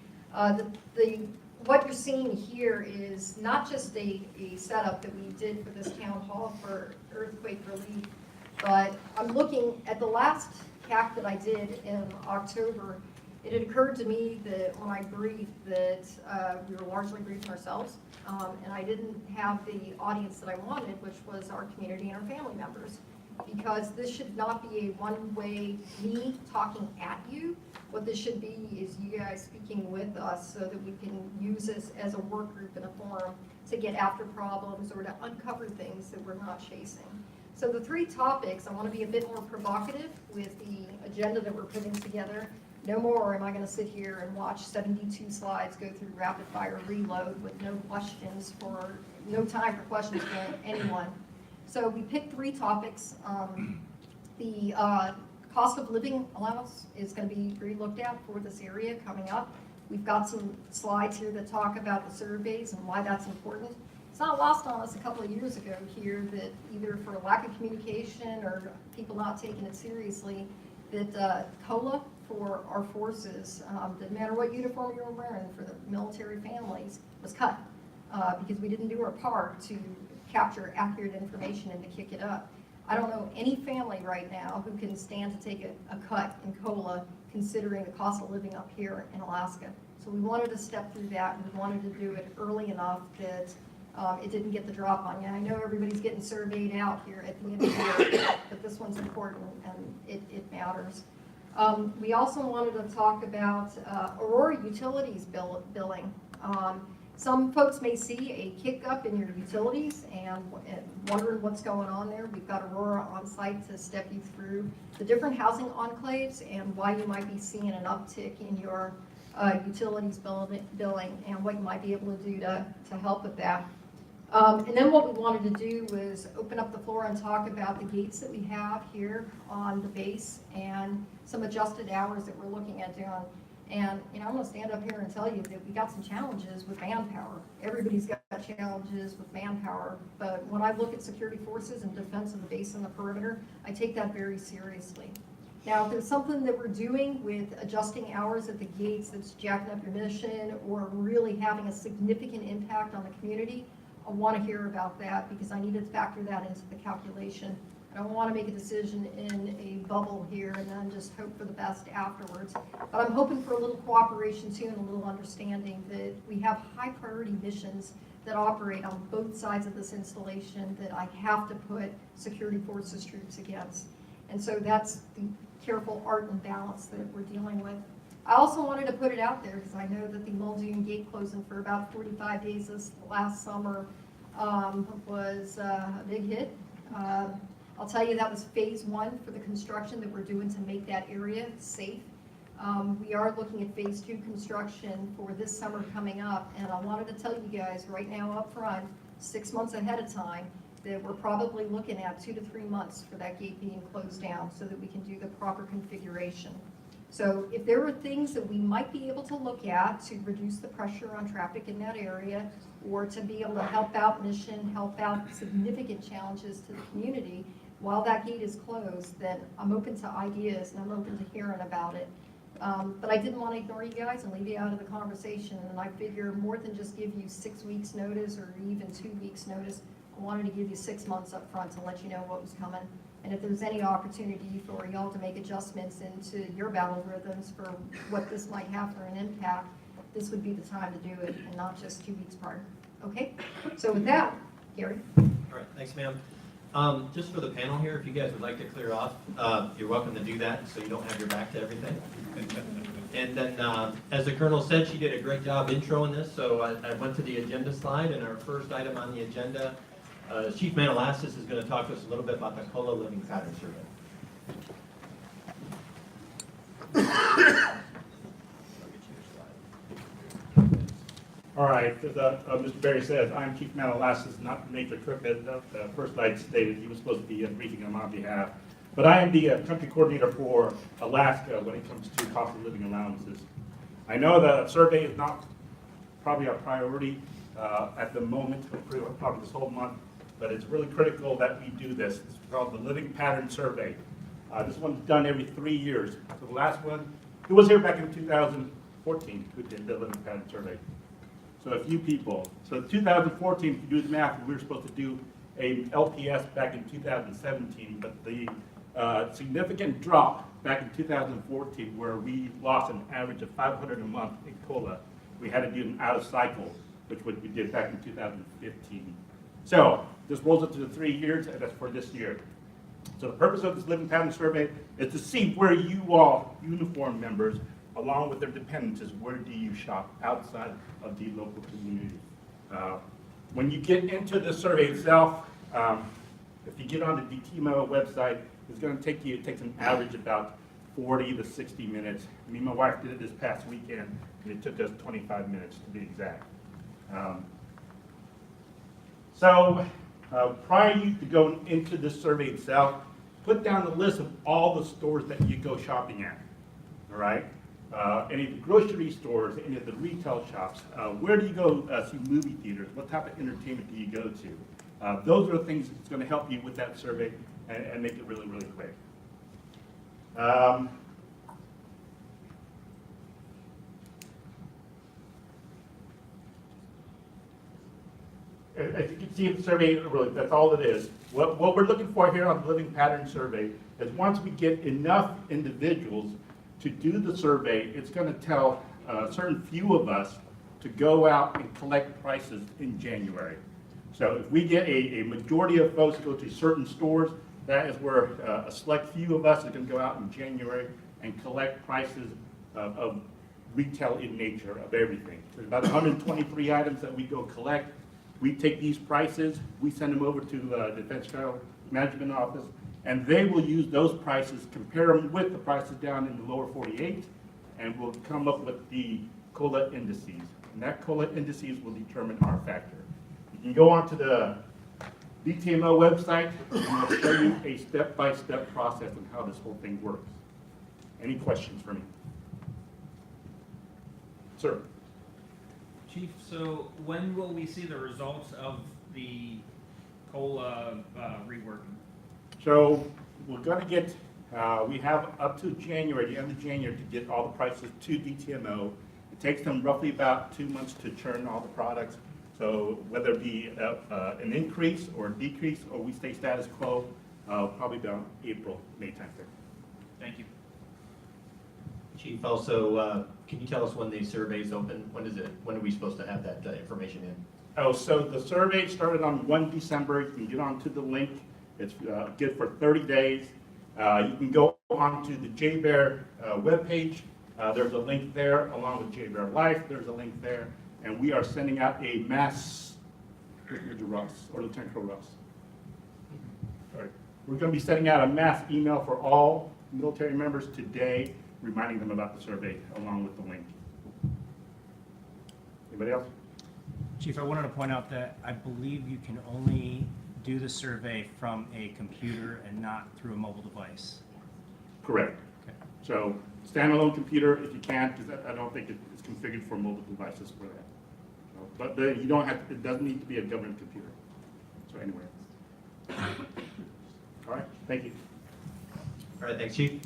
What you're seeing here is not just a setup that we did for this town hall for earthquake relief, but I'm looking at the last CAC that I did in October. It had occurred to me that when I briefed that we were largely briefing ourselves, and I didn't have the audience that I wanted, which was our community and our family members. Because this should not be a one-way me talking at you. What this should be is you guys speaking with us so that we can use this as a work group and a forum to get after problems or to uncover things that we're not chasing. So the 3 topics, I want to be a bit more provocative with the agenda that we're putting together. No more am I gonna sit here and watch 72 slides go through rapid fire reload with no questions no time for questions for anyone. So we picked 3 topics. The cost of living allowance is gonna be re-looked at for this area coming up. We've got some slides here that talk about the surveys and why that's important. It's not lost on us a couple of years ago here that either for lack of communication or people not taking it seriously, that COLA for our forces, didn't matter what uniform you were wearing for the military families, was cut because we didn't do our part to capture accurate information and to kick it up. I don't know any family right now who can stand to take a cut in COLA considering the cost of living up here in Alaska. So we wanted to step through that, and we wanted to do it early enough that it didn't get the drop on you. I know everybody's getting surveyed out here at the end of the year, but this one's important and it matters. We also wanted to talk about Aurora Utilities billing. Some folks may see a kick up in your utilities and wondering what's going on there. We've got Aurora on site to step you through the different housing enclaves and why you might be seeing an uptick in your utilities billing and what you might be able to do to help with that. And then what we wanted to do was open up the floor and talk about the gates that we have here on the base and some adjusted hours that we're looking at doing. And, you know, I'm gonna stand up here and tell you that we got some challenges with manpower. Everybody's got challenges with manpower, but when I look at security forces and defense of the base and the perimeter, I take that very seriously. Now, if there's something that we're doing with adjusting hours at the gates that's jacking up your mission or really having a significant impact on the community, I want to hear about that because I need to factor that into the calculation. I don't want to make a decision in a bubble here and then just hope for the best afterwards. But I'm hoping for a little cooperation too and a little understanding that we have high priority missions that operate on both sides of this installation that I have to put security forces troops against. And so that's the careful art and balance that we're dealing with. I also wanted to put it out there because I know that the Muldoon gate closing for about 45 days this last summer was a big hit. I'll tell you that was phase 1 for the construction that we're doing to make that area safe. We are looking at phase 2 construction for this summer coming up, and I wanted to tell you guys right now up front, 6 months ahead of time, that we're probably looking at 2 to 3 months for that gate being closed down so that we can do the proper configuration. So if there are things that we might be able to look at to reduce the pressure on traffic in that area or to be able to help out mission, help out significant challenges to the community while that gate is closed, then I'm open to ideas and I'm open to hearing about it. But I didn't want to ignore you guys and leave you out of the conversation, and I figure more than just give you 6 weeks notice or even 2 weeks notice, I wanted to give you 6 months up front to let you know what was coming. And if there's any opportunity for y'all to make adjustments into your battle rhythms for what this might have for an impact, this would be the time to do it and not just 2 weeks prior. Okay? So with that, Gary. All right, thanks, ma'am. Just for the panel here, if you guys would like to clear off, you're welcome to do that so you don't have your back to everything. And then, as the Colonel said, she did a great job introing this, so I went to the agenda slide, and our first item on the agenda, Chief Manalassis is going to talk to us a little bit about the COLA Living Pattern Survey. All right, as Mr. Berry says, I'm Chief Manalassis, not Major Cook, as the first light stated. He was supposed to be briefing on my behalf. But I am the country coordinator for Alaska when it comes to cost of living allowances. I know the survey is not probably our priority at the moment, probably this whole month, but it's really critical that we do this. It's called the Living Pattern Survey. This one's done every 3 years. So the last one, it was here back in 2014 who did the Living Pattern Survey. So a few people. So 2014, if you do the math, we were supposed to do a LPS back in 2017, but the significant drop back in 2014 where we lost an average of $500 a month in COLA, we had to do an out of cycle, which we did back in 2015. So this rolls up to the 3 years, and that's for this year. So the purpose of this Living Pattern Survey is to see where you all, uniform members, along with their dependents, is where do you shop outside of the local community. When you get into the survey itself, if you get on the DTMO website, it's going to take you, it takes an average about 40 to 60 minutes. Me and my wife did it this past weekend, and it took us 25 minutes to be exact. Prior to going into this survey itself, put down a list of all the stores that you go shopping at, all right? Any of the grocery stores, any of the retail shops, where do you go see movie theaters? What type of entertainment do you go to? Those are the things that's going to help you with that survey and make it really, really quick. As you can see in the survey, really, that's all it is. What we're looking for here on the Living Pattern Survey is once we get enough individuals to do the survey, it's going to tell a certain few of us to go out and collect prices in January. So if we get a majority of folks go to certain stores, that is where a select few of us are going to go out in January and collect prices of retail in nature of everything. There's about 123 items that we go collect. We take these prices, we send them over to the Defense Child Management Office, and they will use those prices, compare them with the prices down in the lower 48, and we'll come up with the COLA indices. And that COLA indices will determine our factor. You can go onto the DTMO website, and I'll show you a step-by-step process on how this whole thing works. Any questions for me? Sir? Chief, so when will we see the results of the COLA reworking? So we're going to get, we have up to January, the end of January, to get all the prices to DTMO. It takes them roughly about 2 months to churn all the products. So whether it be an increase or a decrease, or we stay status quo, probably about April, May timeframe. Thank you. Chief, also, can you tell us when the survey's open? When are we supposed to have that information in? Oh, so the survey started on 1 December. You can get onto the link. It's good for 30 days. You can go onto the JBEAR webpage. There's a link there, along with JBEAR Life. There's a link there. And we are sending out a mass, Russ, or Lieutenant Colonel Russ. Sorry. We're going to be sending out a mass email for all military members today, reminding them about the survey, along with the link. Anybody else? Chief, I wanted to point out that I believe you can only do the survey from a computer and not through a mobile device. Correct. Okay. So standalone computer if you can, because I don't think it's configured for mobile devices for that. So, but you don't have to, it doesn't need to be a government computer. So anyway. All right, thank you. All right, thanks, Chief.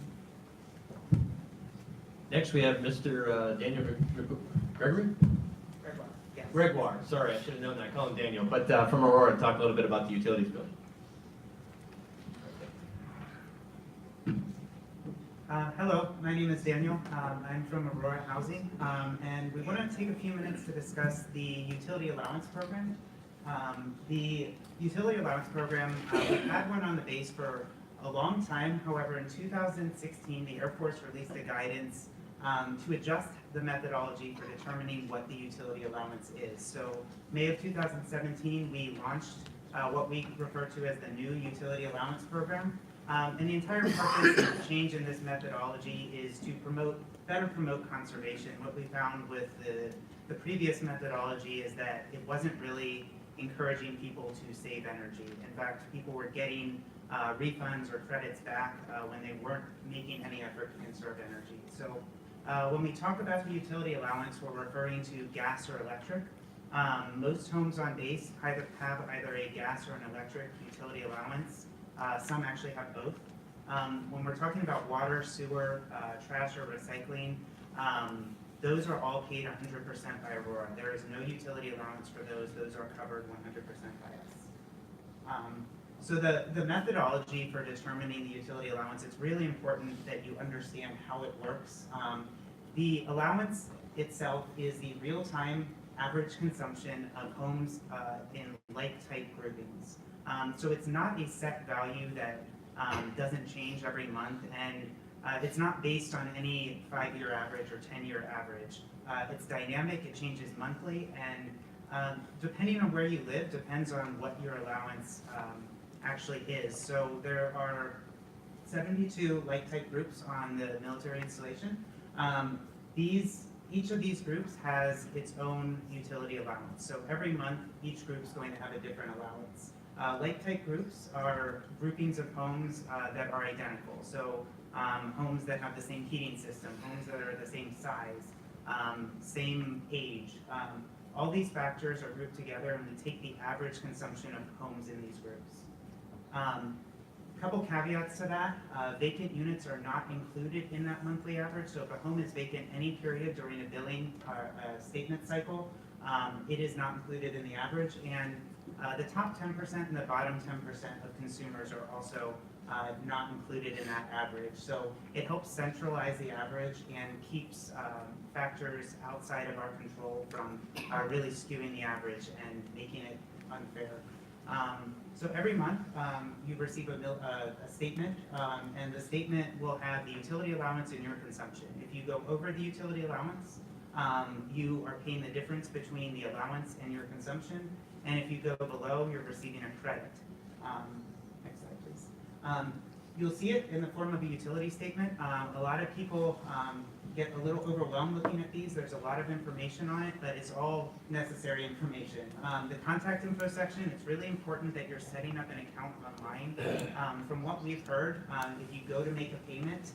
Next, we have Mr. Daniel Gregory? Gregoire, sorry, I should have known that. I call him Daniel, but from Aurora, talk a little bit about the utilities bill. Hello, my name is Daniel. I'm from Aurora Housing, and we want to take a few minutes to discuss the utility allowance program. The utility allowance program, we've had one on the base for a long time. However, in 2016, the Air Force released a guidance to adjust the methodology for determining what the utility allowance is. So May of 2017, we launched what we refer to as the new utility allowance program. And the entire purpose of the change in this methodology is to better promote conservation. What we found with the previous methodology is that it wasn't really encouraging people to save energy. In fact, people were getting refunds or credits back when they weren't making any effort to conserve energy. So when we talk about the utility allowance, we're referring to gas or electric. Most homes on base have either a gas or an electric utility allowance. Some actually have both. When we're talking about water, sewer, trash, or recycling, those are all paid 100% by Aurora. There is no utility allowance for those. Those are covered 100% by us. So the methodology for determining the utility allowance, it's really important that you understand how it works. The allowance itself is the real-time average consumption of homes in like-type groupings. So it's not a set value that doesn't change every month, and it's not based on any 5-year average or 10-year average. It's dynamic, it changes monthly, and depending on where you live, depends on what your allowance actually is. So there are 72 like-type groups on the military installation. Each of these groups has its own utility allowance. So every month, each group is going to have a different allowance. Like-type groups are groupings of homes that are identical. So homes that have the same heating system, homes that are the same size, same age. All these factors are grouped together and we take the average consumption of homes in these groups. Couple caveats to that. Vacant units are not included in that monthly average. So if a home is vacant any period during a billing or a statement cycle, it is not included in the average. And the top 10% and the bottom 10% of consumers are also not included in that average. So it helps centralize the average and keeps factors outside of our control from really skewing the average and making it unfair. So every month you receive a statement, and the statement will have the utility allowance and your consumption. If you go over the utility allowance, you are paying the difference between the allowance and your consumption, and if you go below, you're receiving a credit. Next slide, please. You'll see it in the form of a utility statement. A lot of people get a little overwhelmed looking at these. There's a lot of information on it, but it's all necessary information. The contact info section, it's really important that you're setting up an account online. From what we've heard, if you go to make a payment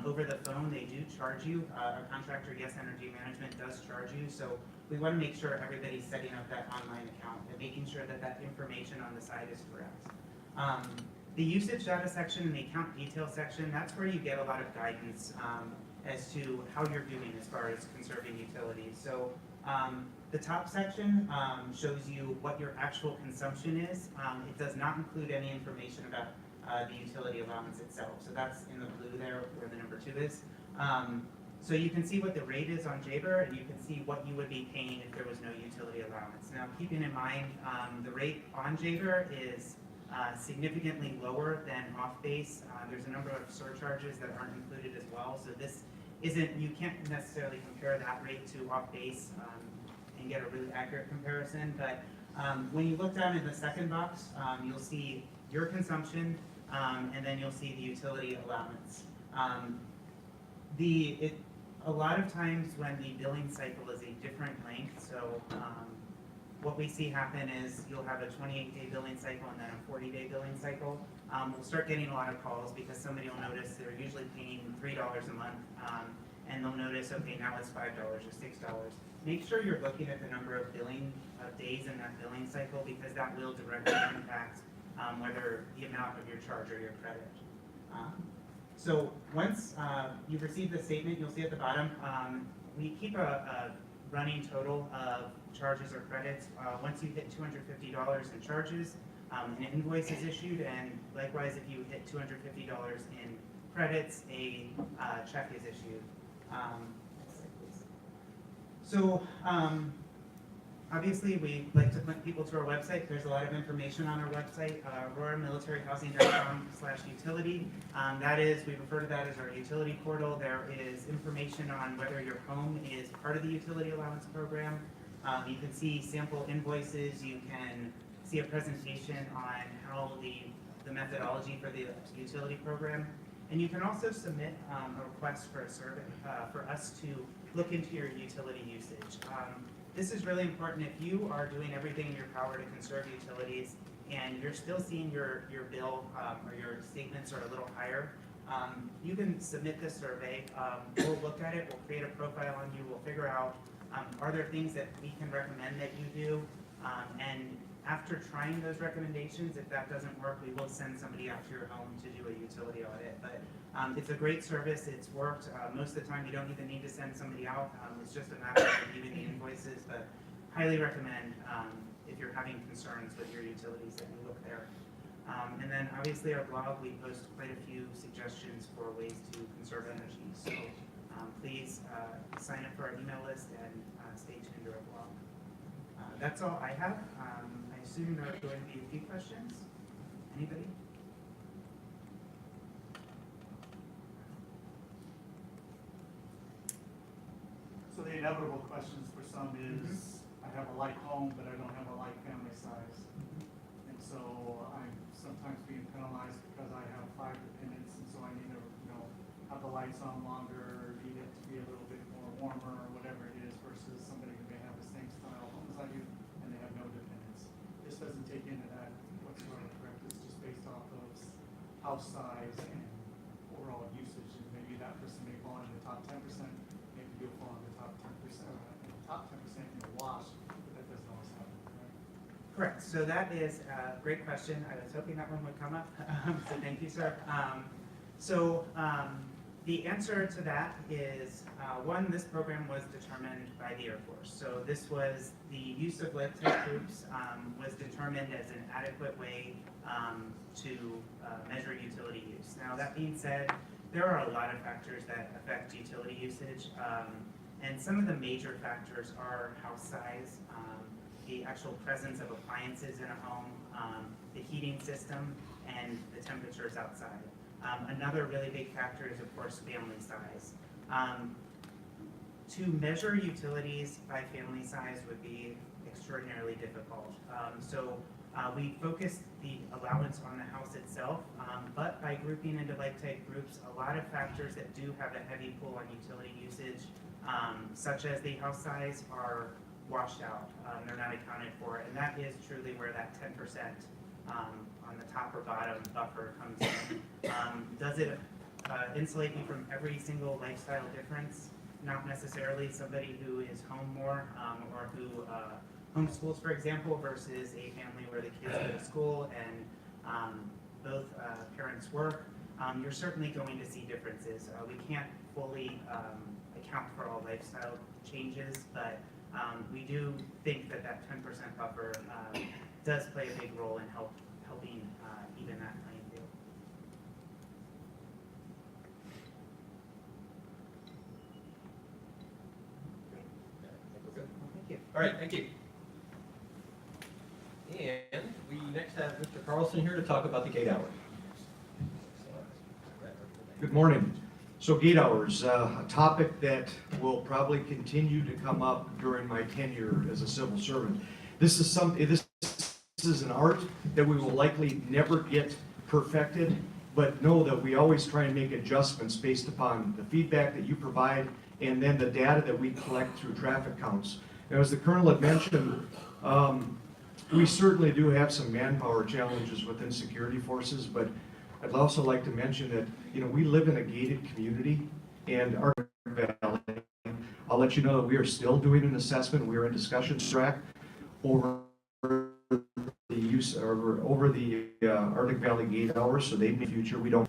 over the phone, they do charge you. Our contractor, Yes Energy Management, does charge you. So we want to make sure everybody's setting up that online account and making sure that that information on the side is correct. The usage data section and the account detail section, that's where you get a lot of guidance as to how you're doing as far as conserving utilities. So the top section shows you what your actual consumption is. It does not include any information about the utility allowance itself. So that's in the blue there where the number 2 is. So you can see what the rate is on Jaber, and you can see what you would be paying if there was no utility allowance. Now, keeping in mind, the rate on Jaber is significantly lower than off-base. There's a number of surcharges that aren't included as well. So this isn't, you can't necessarily compare that rate to off-base and get a really accurate comparison. But when you look down in the second box, you'll see your consumption, and then you'll see the utility allowance. A lot of times when the billing cycle is a different length, so what we see happen is you'll have a 28-day billing cycle and then a 40-day billing cycle. We'll start getting a lot of calls because somebody will notice they're usually paying $3 a month, and they'll notice, okay, now it's $5 or $6. Make sure you're looking at the number of billing days in that billing cycle because that will directly impact whether the amount of your charge or your credit. So once you've received the statement, you'll see at the bottom, we keep a running total of charges or credits. Once you hit $250 in charges, an invoice is issued, and likewise, if you hit $250 in credits, a check is issued. So obviously, we like to point people to our website. There's a lot of information on our website, auroramilitaryhousing.com/utility. That is, we refer to that as our utility portal. There is information on whether your home is part of the utility allowance program. You can see sample invoices. You can see a presentation on how the methodology for the utility program. And you can also submit a request for a survey for us to look into your utility usage. This is really important if you are doing everything in your power to conserve utilities and you're still seeing your bill or your statements are a little higher. You can submit this survey. We'll look at it. We'll create a profile on you. We'll figure out are there things that we can recommend that you do. And after trying those recommendations, if that doesn't work, we will send somebody out to your home to do a utility audit. But it's a great service. It's worked. Most of the time, you don't even need to send somebody out. It's just a matter of reviewing the invoices. But highly recommend if you're having concerns with your utilities that you look there. And then obviously our blog, we post quite a few suggestions for ways to conserve energy. So please sign up for our email list and stay tuned to our blog. That's all I have. I assume there are going to be a few questions. Anybody? So the inevitable questions for some is, I have a like home, but I don't have a like family size. And so I'm sometimes being penalized because I have 5 dependents and lights on longer, need it to be a little bit more warmer, or whatever it is, versus somebody who may have the same style home as I do, and they have no dependents. This doesn't take into that whatsoever, correct? It's just based off of house size and overall usage, and maybe that person may fall in the top 10%, maybe you'll fall in the top 10%, in the wash, but that doesn't always happen, correct? Correct. So that is a great question. I was hoping that one would come up. So thank you, sir. The answer to that is, one, this program was determined by the Air Force. So this was the use of lift test groups was determined as an adequate way to measure utility use. Now, that being said, there are a lot of factors that affect utility usage. And some of the major factors are house size, the actual presence of appliances in a home, the heating system, and the temperatures outside. Another really big factor is, of course, family size. To measure utilities by family size would be extraordinarily difficult. We focused the allowance on the house itself, but by grouping into like type groups, a lot of factors that do have a heavy pull on utility usage, such as the house size, are washed out. They're not accounted for, and that is truly where that 10% on the top or bottom buffer comes in. Does it insulate you from every single lifestyle difference? Not necessarily. Somebody who is home more or who homeschools, for example, versus a family where the kids go to school and both parents work, you're certainly going to see differences. We can't fully account for all lifestyle changes, but we do think that that 10% buffer does play a big role in helping even that playing field. Thank you. All right, thank you. And we next have Mr. Carlson here to talk about the gate hours. Good morning. So gate hours, a topic that will probably continue to come up during my tenure as a civil servant. This is an art that we will likely never get perfected, but know that we always try and make adjustments based upon the feedback that you provide and then the data that we collect through traffic counts. Now, as the Colonel had mentioned, we certainly do have some manpower challenges within security forces, but I'd also like to mention that, we live in a gated community, and our Valley, I'll let you know that we are still doing an assessment. We are in discussions track over the use over the Arctic Valley gate hours, so they in the future we don't.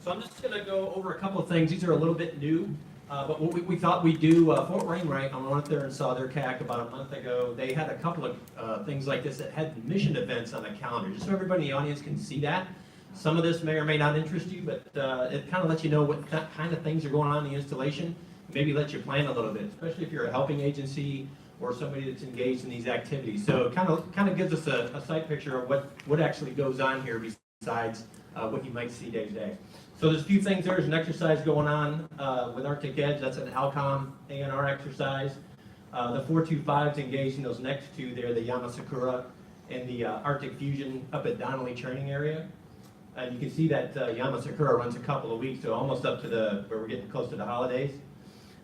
So I'm just going to go over a couple of things. These are a little bit new, but what we thought we'd do, Fort Wainwright, I went there and saw their CAC about a month ago. They had a couple of things like this that had mission events on the calendar, just so everybody in the audience can see that. Some of this may or may not interest you, but it kind of lets you know what kind of things are going on in the installation, maybe let you plan a little bit, especially if you're a helping agency or somebody that's engaged in these activities. So it kind of gives us a sight picture of what actually goes on here besides what you might see day to day. So there's a few things. There's an exercise going on with Arctic Edge. That's an ALCOM ANR exercise. The 425 is engaged in those next two there, the Yamasakura and the Arctic Fusion up at Donnelly Training Area. And you can see that Yamasakura runs a couple of weeks, so almost up to where we're getting close to the holidays.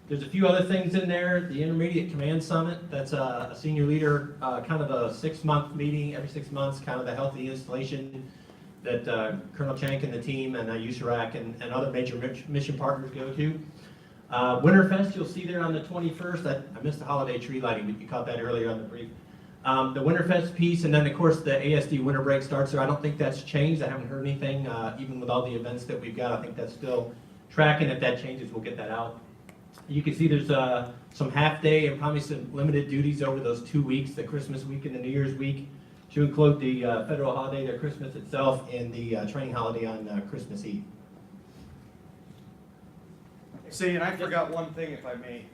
There's a few other things in there. The Intermediate Command Summit, that's a senior leader, kind of a 6-month meeting, every 6 months, kind of the healthy installation that Colonel Chank and the team and USARAC and other major mission partners go to. Winterfest, you'll see there on the 21st. I missed the holiday tree lighting, but you caught that earlier on the brief. The Winterfest piece, and then of course the ASD winter break starts there. I don't think that's changed. I haven't heard anything, even with all the events that we've got. I think that's still tracking. If that changes, we'll get that out. You can see there's some half-day and probably some limited duties over those 2 weeks, the Christmas week and the New Year's week, to include the federal holiday, their Christmas itself, and the training holiday on Christmas Eve. See, and I forgot one thing, if I may.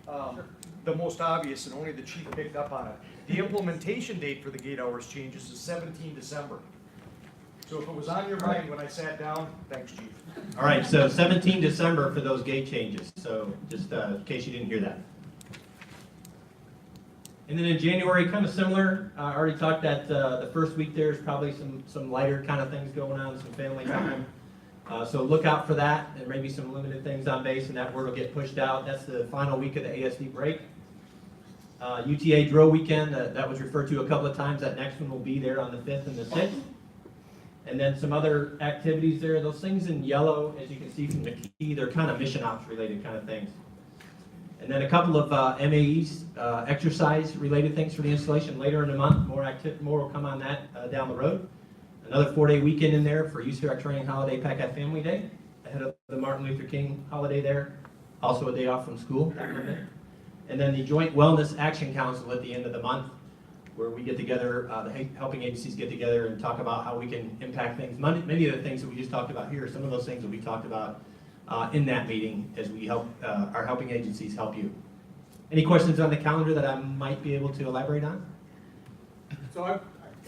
The most obvious, and only the chief picked up on it. The implementation date for the gate hours changes is 17 December. So if it was on your mind when I sat down, thanks, Chief. All right, so 17 December for those gate changes. So just in case you didn't hear that. And then in January, kind of similar. I already talked that the first week there's probably some lighter kind of things going on, some family time. So look out for that. There may be some limited things on base, and that word will get pushed out. That's the final week of the ASD break. UTA drill weekend, that was referred to a couple of times. That next one will be there on the 5th and the 6th. And then some other activities there. Those things in yellow, as you can see from the key, they're kind of mission ops related kind of things. And then a couple of MAEs, exercise-related things for the installation later in the month. More will come on that down the road. Another 4-day weekend in there for Youth Direct Training Holiday, PACAF Family Day, ahead of the Martin Luther King holiday there. Also a day off from school that Monday. And then the Joint Wellness Action Council at the end of the month, where we get together, the helping agencies get together and talk about how we can impact things. Many of the things that we just talked about here, some of those things will be talked about in that meeting as we help our helping agencies help you. Any questions on the calendar that I might be able to elaborate on? So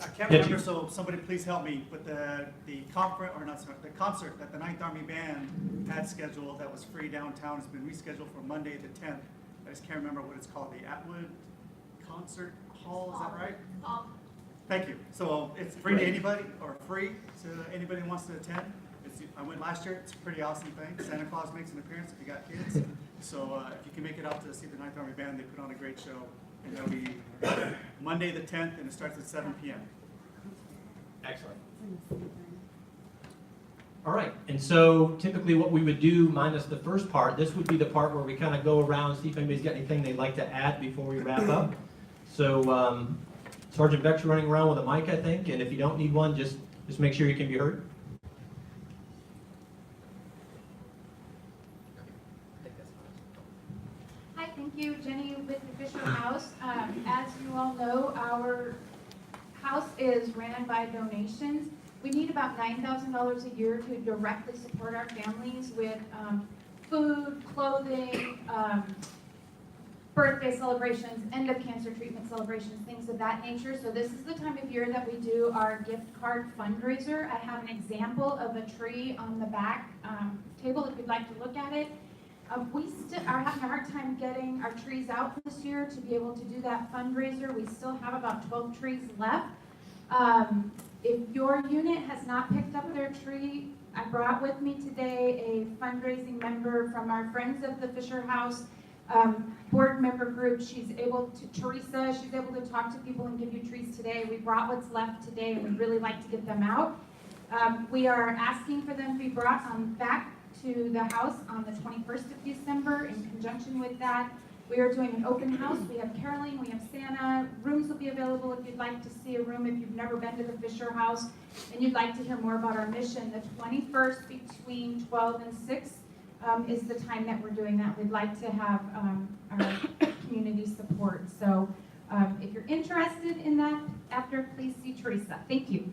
I can't remember, so somebody please help me with the conference, or not, sorry, the concert that the 9th Army Band had scheduled that was free downtown has been rescheduled for Monday the 10th. I just can't remember what it's called, the Atwood Concert Hall, is that right? Thank you. So it's free to anybody, or free to anybody who wants to attend. I went last year. It's a pretty awesome thing. Santa Claus makes an appearance if you got kids. So if you can make it out to see the 9th Army Band, they put on a great show. And that'll be Monday the 10th, and it starts at 7 p.m. Excellent. All right, and so typically what we would do, minus the first part, this would be the part where we kind of go around, see if anybody's got anything they'd like to add before we wrap up. So Sergeant Beck's running around with a mic, I think, and if you don't need one, just make sure you can be heard. Hi, thank you, Jenny with the Fisher House. As you all know, our house is ran by donations. We need about $9,000 a year to directly support our families with food, clothing, birthday celebrations, end of cancer treatment celebrations, things of that nature. So this is the time of year that we do our gift card fundraiser. I have an example of a tree on the back table if you'd like to look at it. We still are having a hard time getting our trees out this year to be able to do that fundraiser. We still have about 12 trees left. If your unit has not picked up their tree, I brought with me today a fundraising member from our Friends of the Fisher House board member group. She's able to, Teresa, she's able to talk to people and give you trees today. We brought what's left today, and we'd really like to get them out. We are asking for them to be brought back to the house on the 21st of December. In conjunction with that, we are doing an open house. We have caroling, we have Santa. Rooms will be available if you'd like to see a room, if you've never been to the Fisher House and you'd like to hear more about our mission. The 21st between 12 and 6 is the time that we're doing that. We'd like to have our community support. So if you're interested in that, after, please see Teresa. Thank you.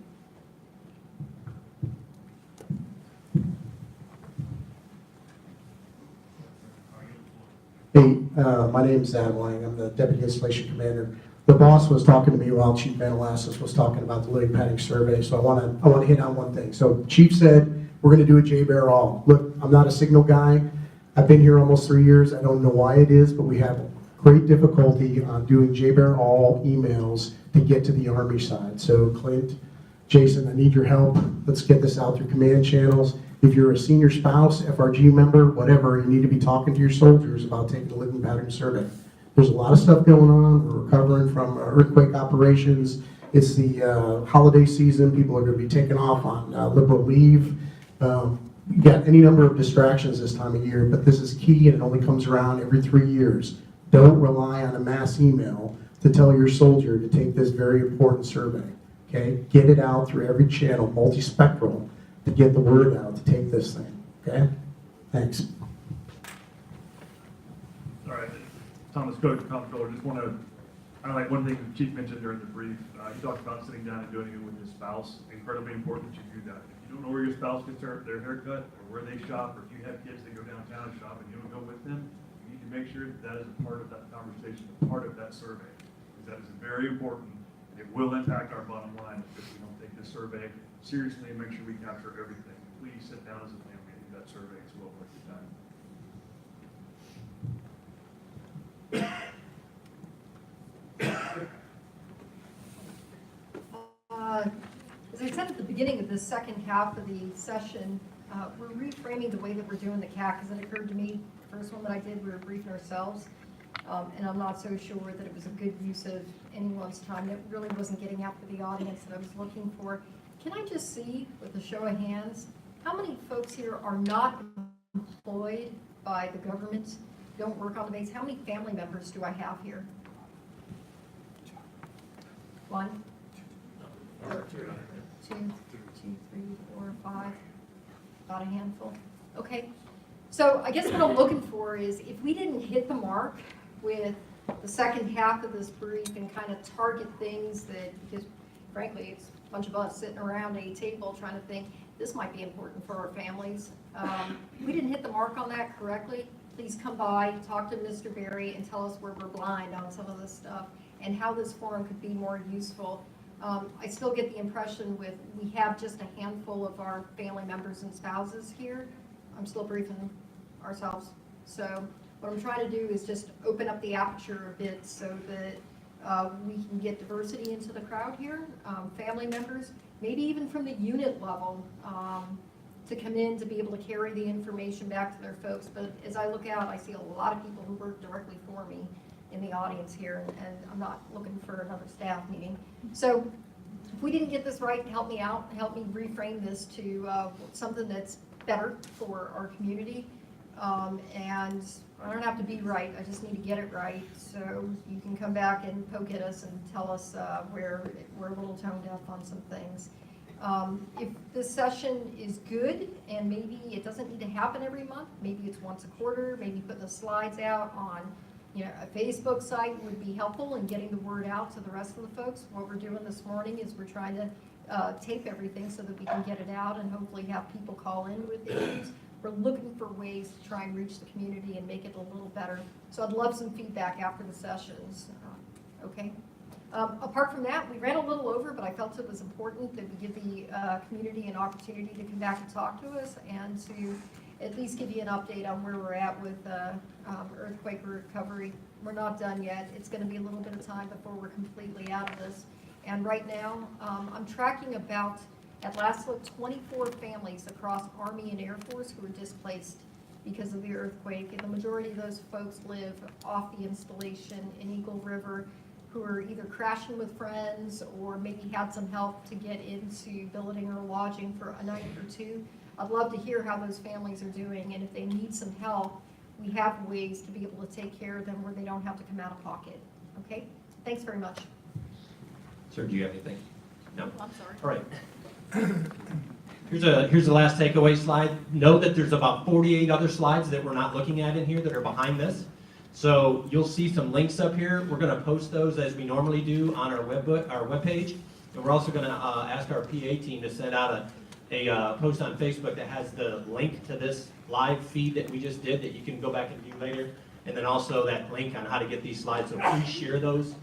Hey, my name is Adam Lang. I'm the Deputy Installation Commander. The boss was talking to me while Chief Manalassis was talking about the living padding survey, so I want to hit on one thing. So Chief said we're going to do a J-Bear all. Look, I'm not a signal guy. I've been here almost 3 years. I don't know why it is, but we have great difficulty on doing J-Bear all emails to get to the Army side. So Clint, Jason, I need your help. Let's get this out through command channels. If you're a senior spouse, FRG member, whatever, you need to be talking to your soldiers about taking the living pattern survey. There's a lot of stuff going on. We're recovering from earthquake operations. It's the holiday season. People are going to be taking off on liberal leave. You got any number of distractions this time of year, but this is key, and it only comes around every 3 years. Don't rely on a mass email to tell your soldier to take this very important survey. Okay? Get it out through every channel, multispectral, to get the word out to take this thing. Okay? Thanks. All right, Thomas Cook, Comptroller. Just want to highlight one thing the Chief mentioned during the brief. He talked about sitting down and doing it with your spouse. Incredibly important that you do that. If you don't know where your spouse gets their haircut, or where they shop, or if you have kids that go downtown and shop and you don't go with them, you need to make sure that is a part of that conversation, a part of that survey. Because that is very important, and it will impact our bottom line if we don't take this survey seriously and make sure we capture everything. Please sit down as a family and do that survey. It's well worth your time. As I said at the beginning of the second half of the session, we're reframing the way that we're doing the CAC, because it occurred to me, the first one that I did, we were briefing ourselves, and I'm not so sure that it was a good use of anyone's time. It really wasn't getting after the audience that I was looking for. Can I just see, with a show of hands, how many folks here are not employed by the government, don't work on the base? How many family members do I have here? One? Two, 3, 4, 5, about a handful. Okay, so I guess what I'm looking for is if we didn't hit the mark with the second half of this brief and kind of target things that, because frankly, it's a bunch of us sitting around a table trying to think, this might be important for our families. If we didn't hit the mark on that correctly, please come by, talk to Mr. Berry, and tell us where we're blind on some of this stuff and how this forum could be more useful. I still get the impression we have just a handful of our family members and spouses here. I'm still briefing ourselves. So what I'm trying to do is just open up the aperture a bit so that we can get diversity into the crowd here, family members, maybe even from the unit level, to come in to be able to carry the information back to their folks. But as I look out, I see a lot of people who work directly for me in the audience here, and I'm not looking for another staff meeting. So if we didn't get this right, help me out, help me reframe this to something that's better for our community. And I don't have to be right, I just need to get it right. So you can come back and poke at us and tell us where we're a little tone deaf on some things. If this session is good, and maybe it doesn't need to happen every month, maybe it's once a quarter, maybe putting the slides out on a Facebook site would be helpful in getting the word out to the rest of the folks. What we're doing this morning is we're trying to tape everything so that we can get it out and hopefully have people call in with issues. We're looking for ways to try and reach the community and make it a little better. So I'd love some feedback after the sessions. Okay. Apart from that, we ran a little over, but I felt it was important that we give the community an opportunity to come back and talk to us and to at least give you an update on where we're at with earthquake recovery. We're not done yet. It's going to be a little bit of time before we're completely out of this. And right now, I'm tracking about, at last look, 24 families across Army and Air Force who were displaced because of the earthquake. And the majority of those folks live off the installation in Eagle River, who are either crashing with friends or maybe had some help to get into billeting or lodging for a night or two. I'd love to hear how those families are doing, and if they need some help, we have ways to be able to take care of them where they don't have to come out of pocket. Okay? Thanks very much. Sir, do you have anything? No? I'm sorry. All right. Here's the last takeaway slide. Note that there's about 48 other slides that we're not looking at in here that are behind this. So you'll see some links up here. We're going to post those as we normally do on our webpage. And we're also going to ask our PA team to send out a post on Facebook that has the link to this live feed that we just did that you can go back and view later. And then also that link on how to get these slides. So please share those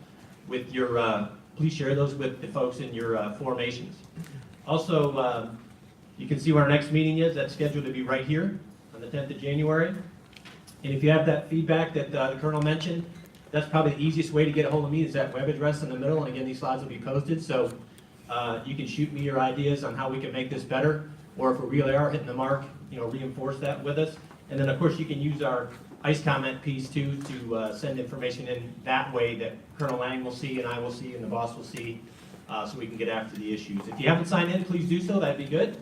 with the folks in your formations. Also, you can see where our next meeting is. That's scheduled to be right here on the 10th of January. And if you have that feedback that the Colonel mentioned, that's probably the easiest way to get a hold of me is that web address in the middle. And again, these slides will be posted. So you can shoot me your ideas on how we can make this better. Or if we really are hitting the mark, reinforce that with us. And then, of course, you can use our ICE comment piece, too, to send information in that way that Colonel Lang will see and I will see and the boss will see so we can get after the issues. If you haven't signed in, please do so. That'd be good.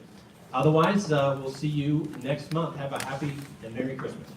Otherwise, we'll see you next month. Have a happy and Merry Christmas.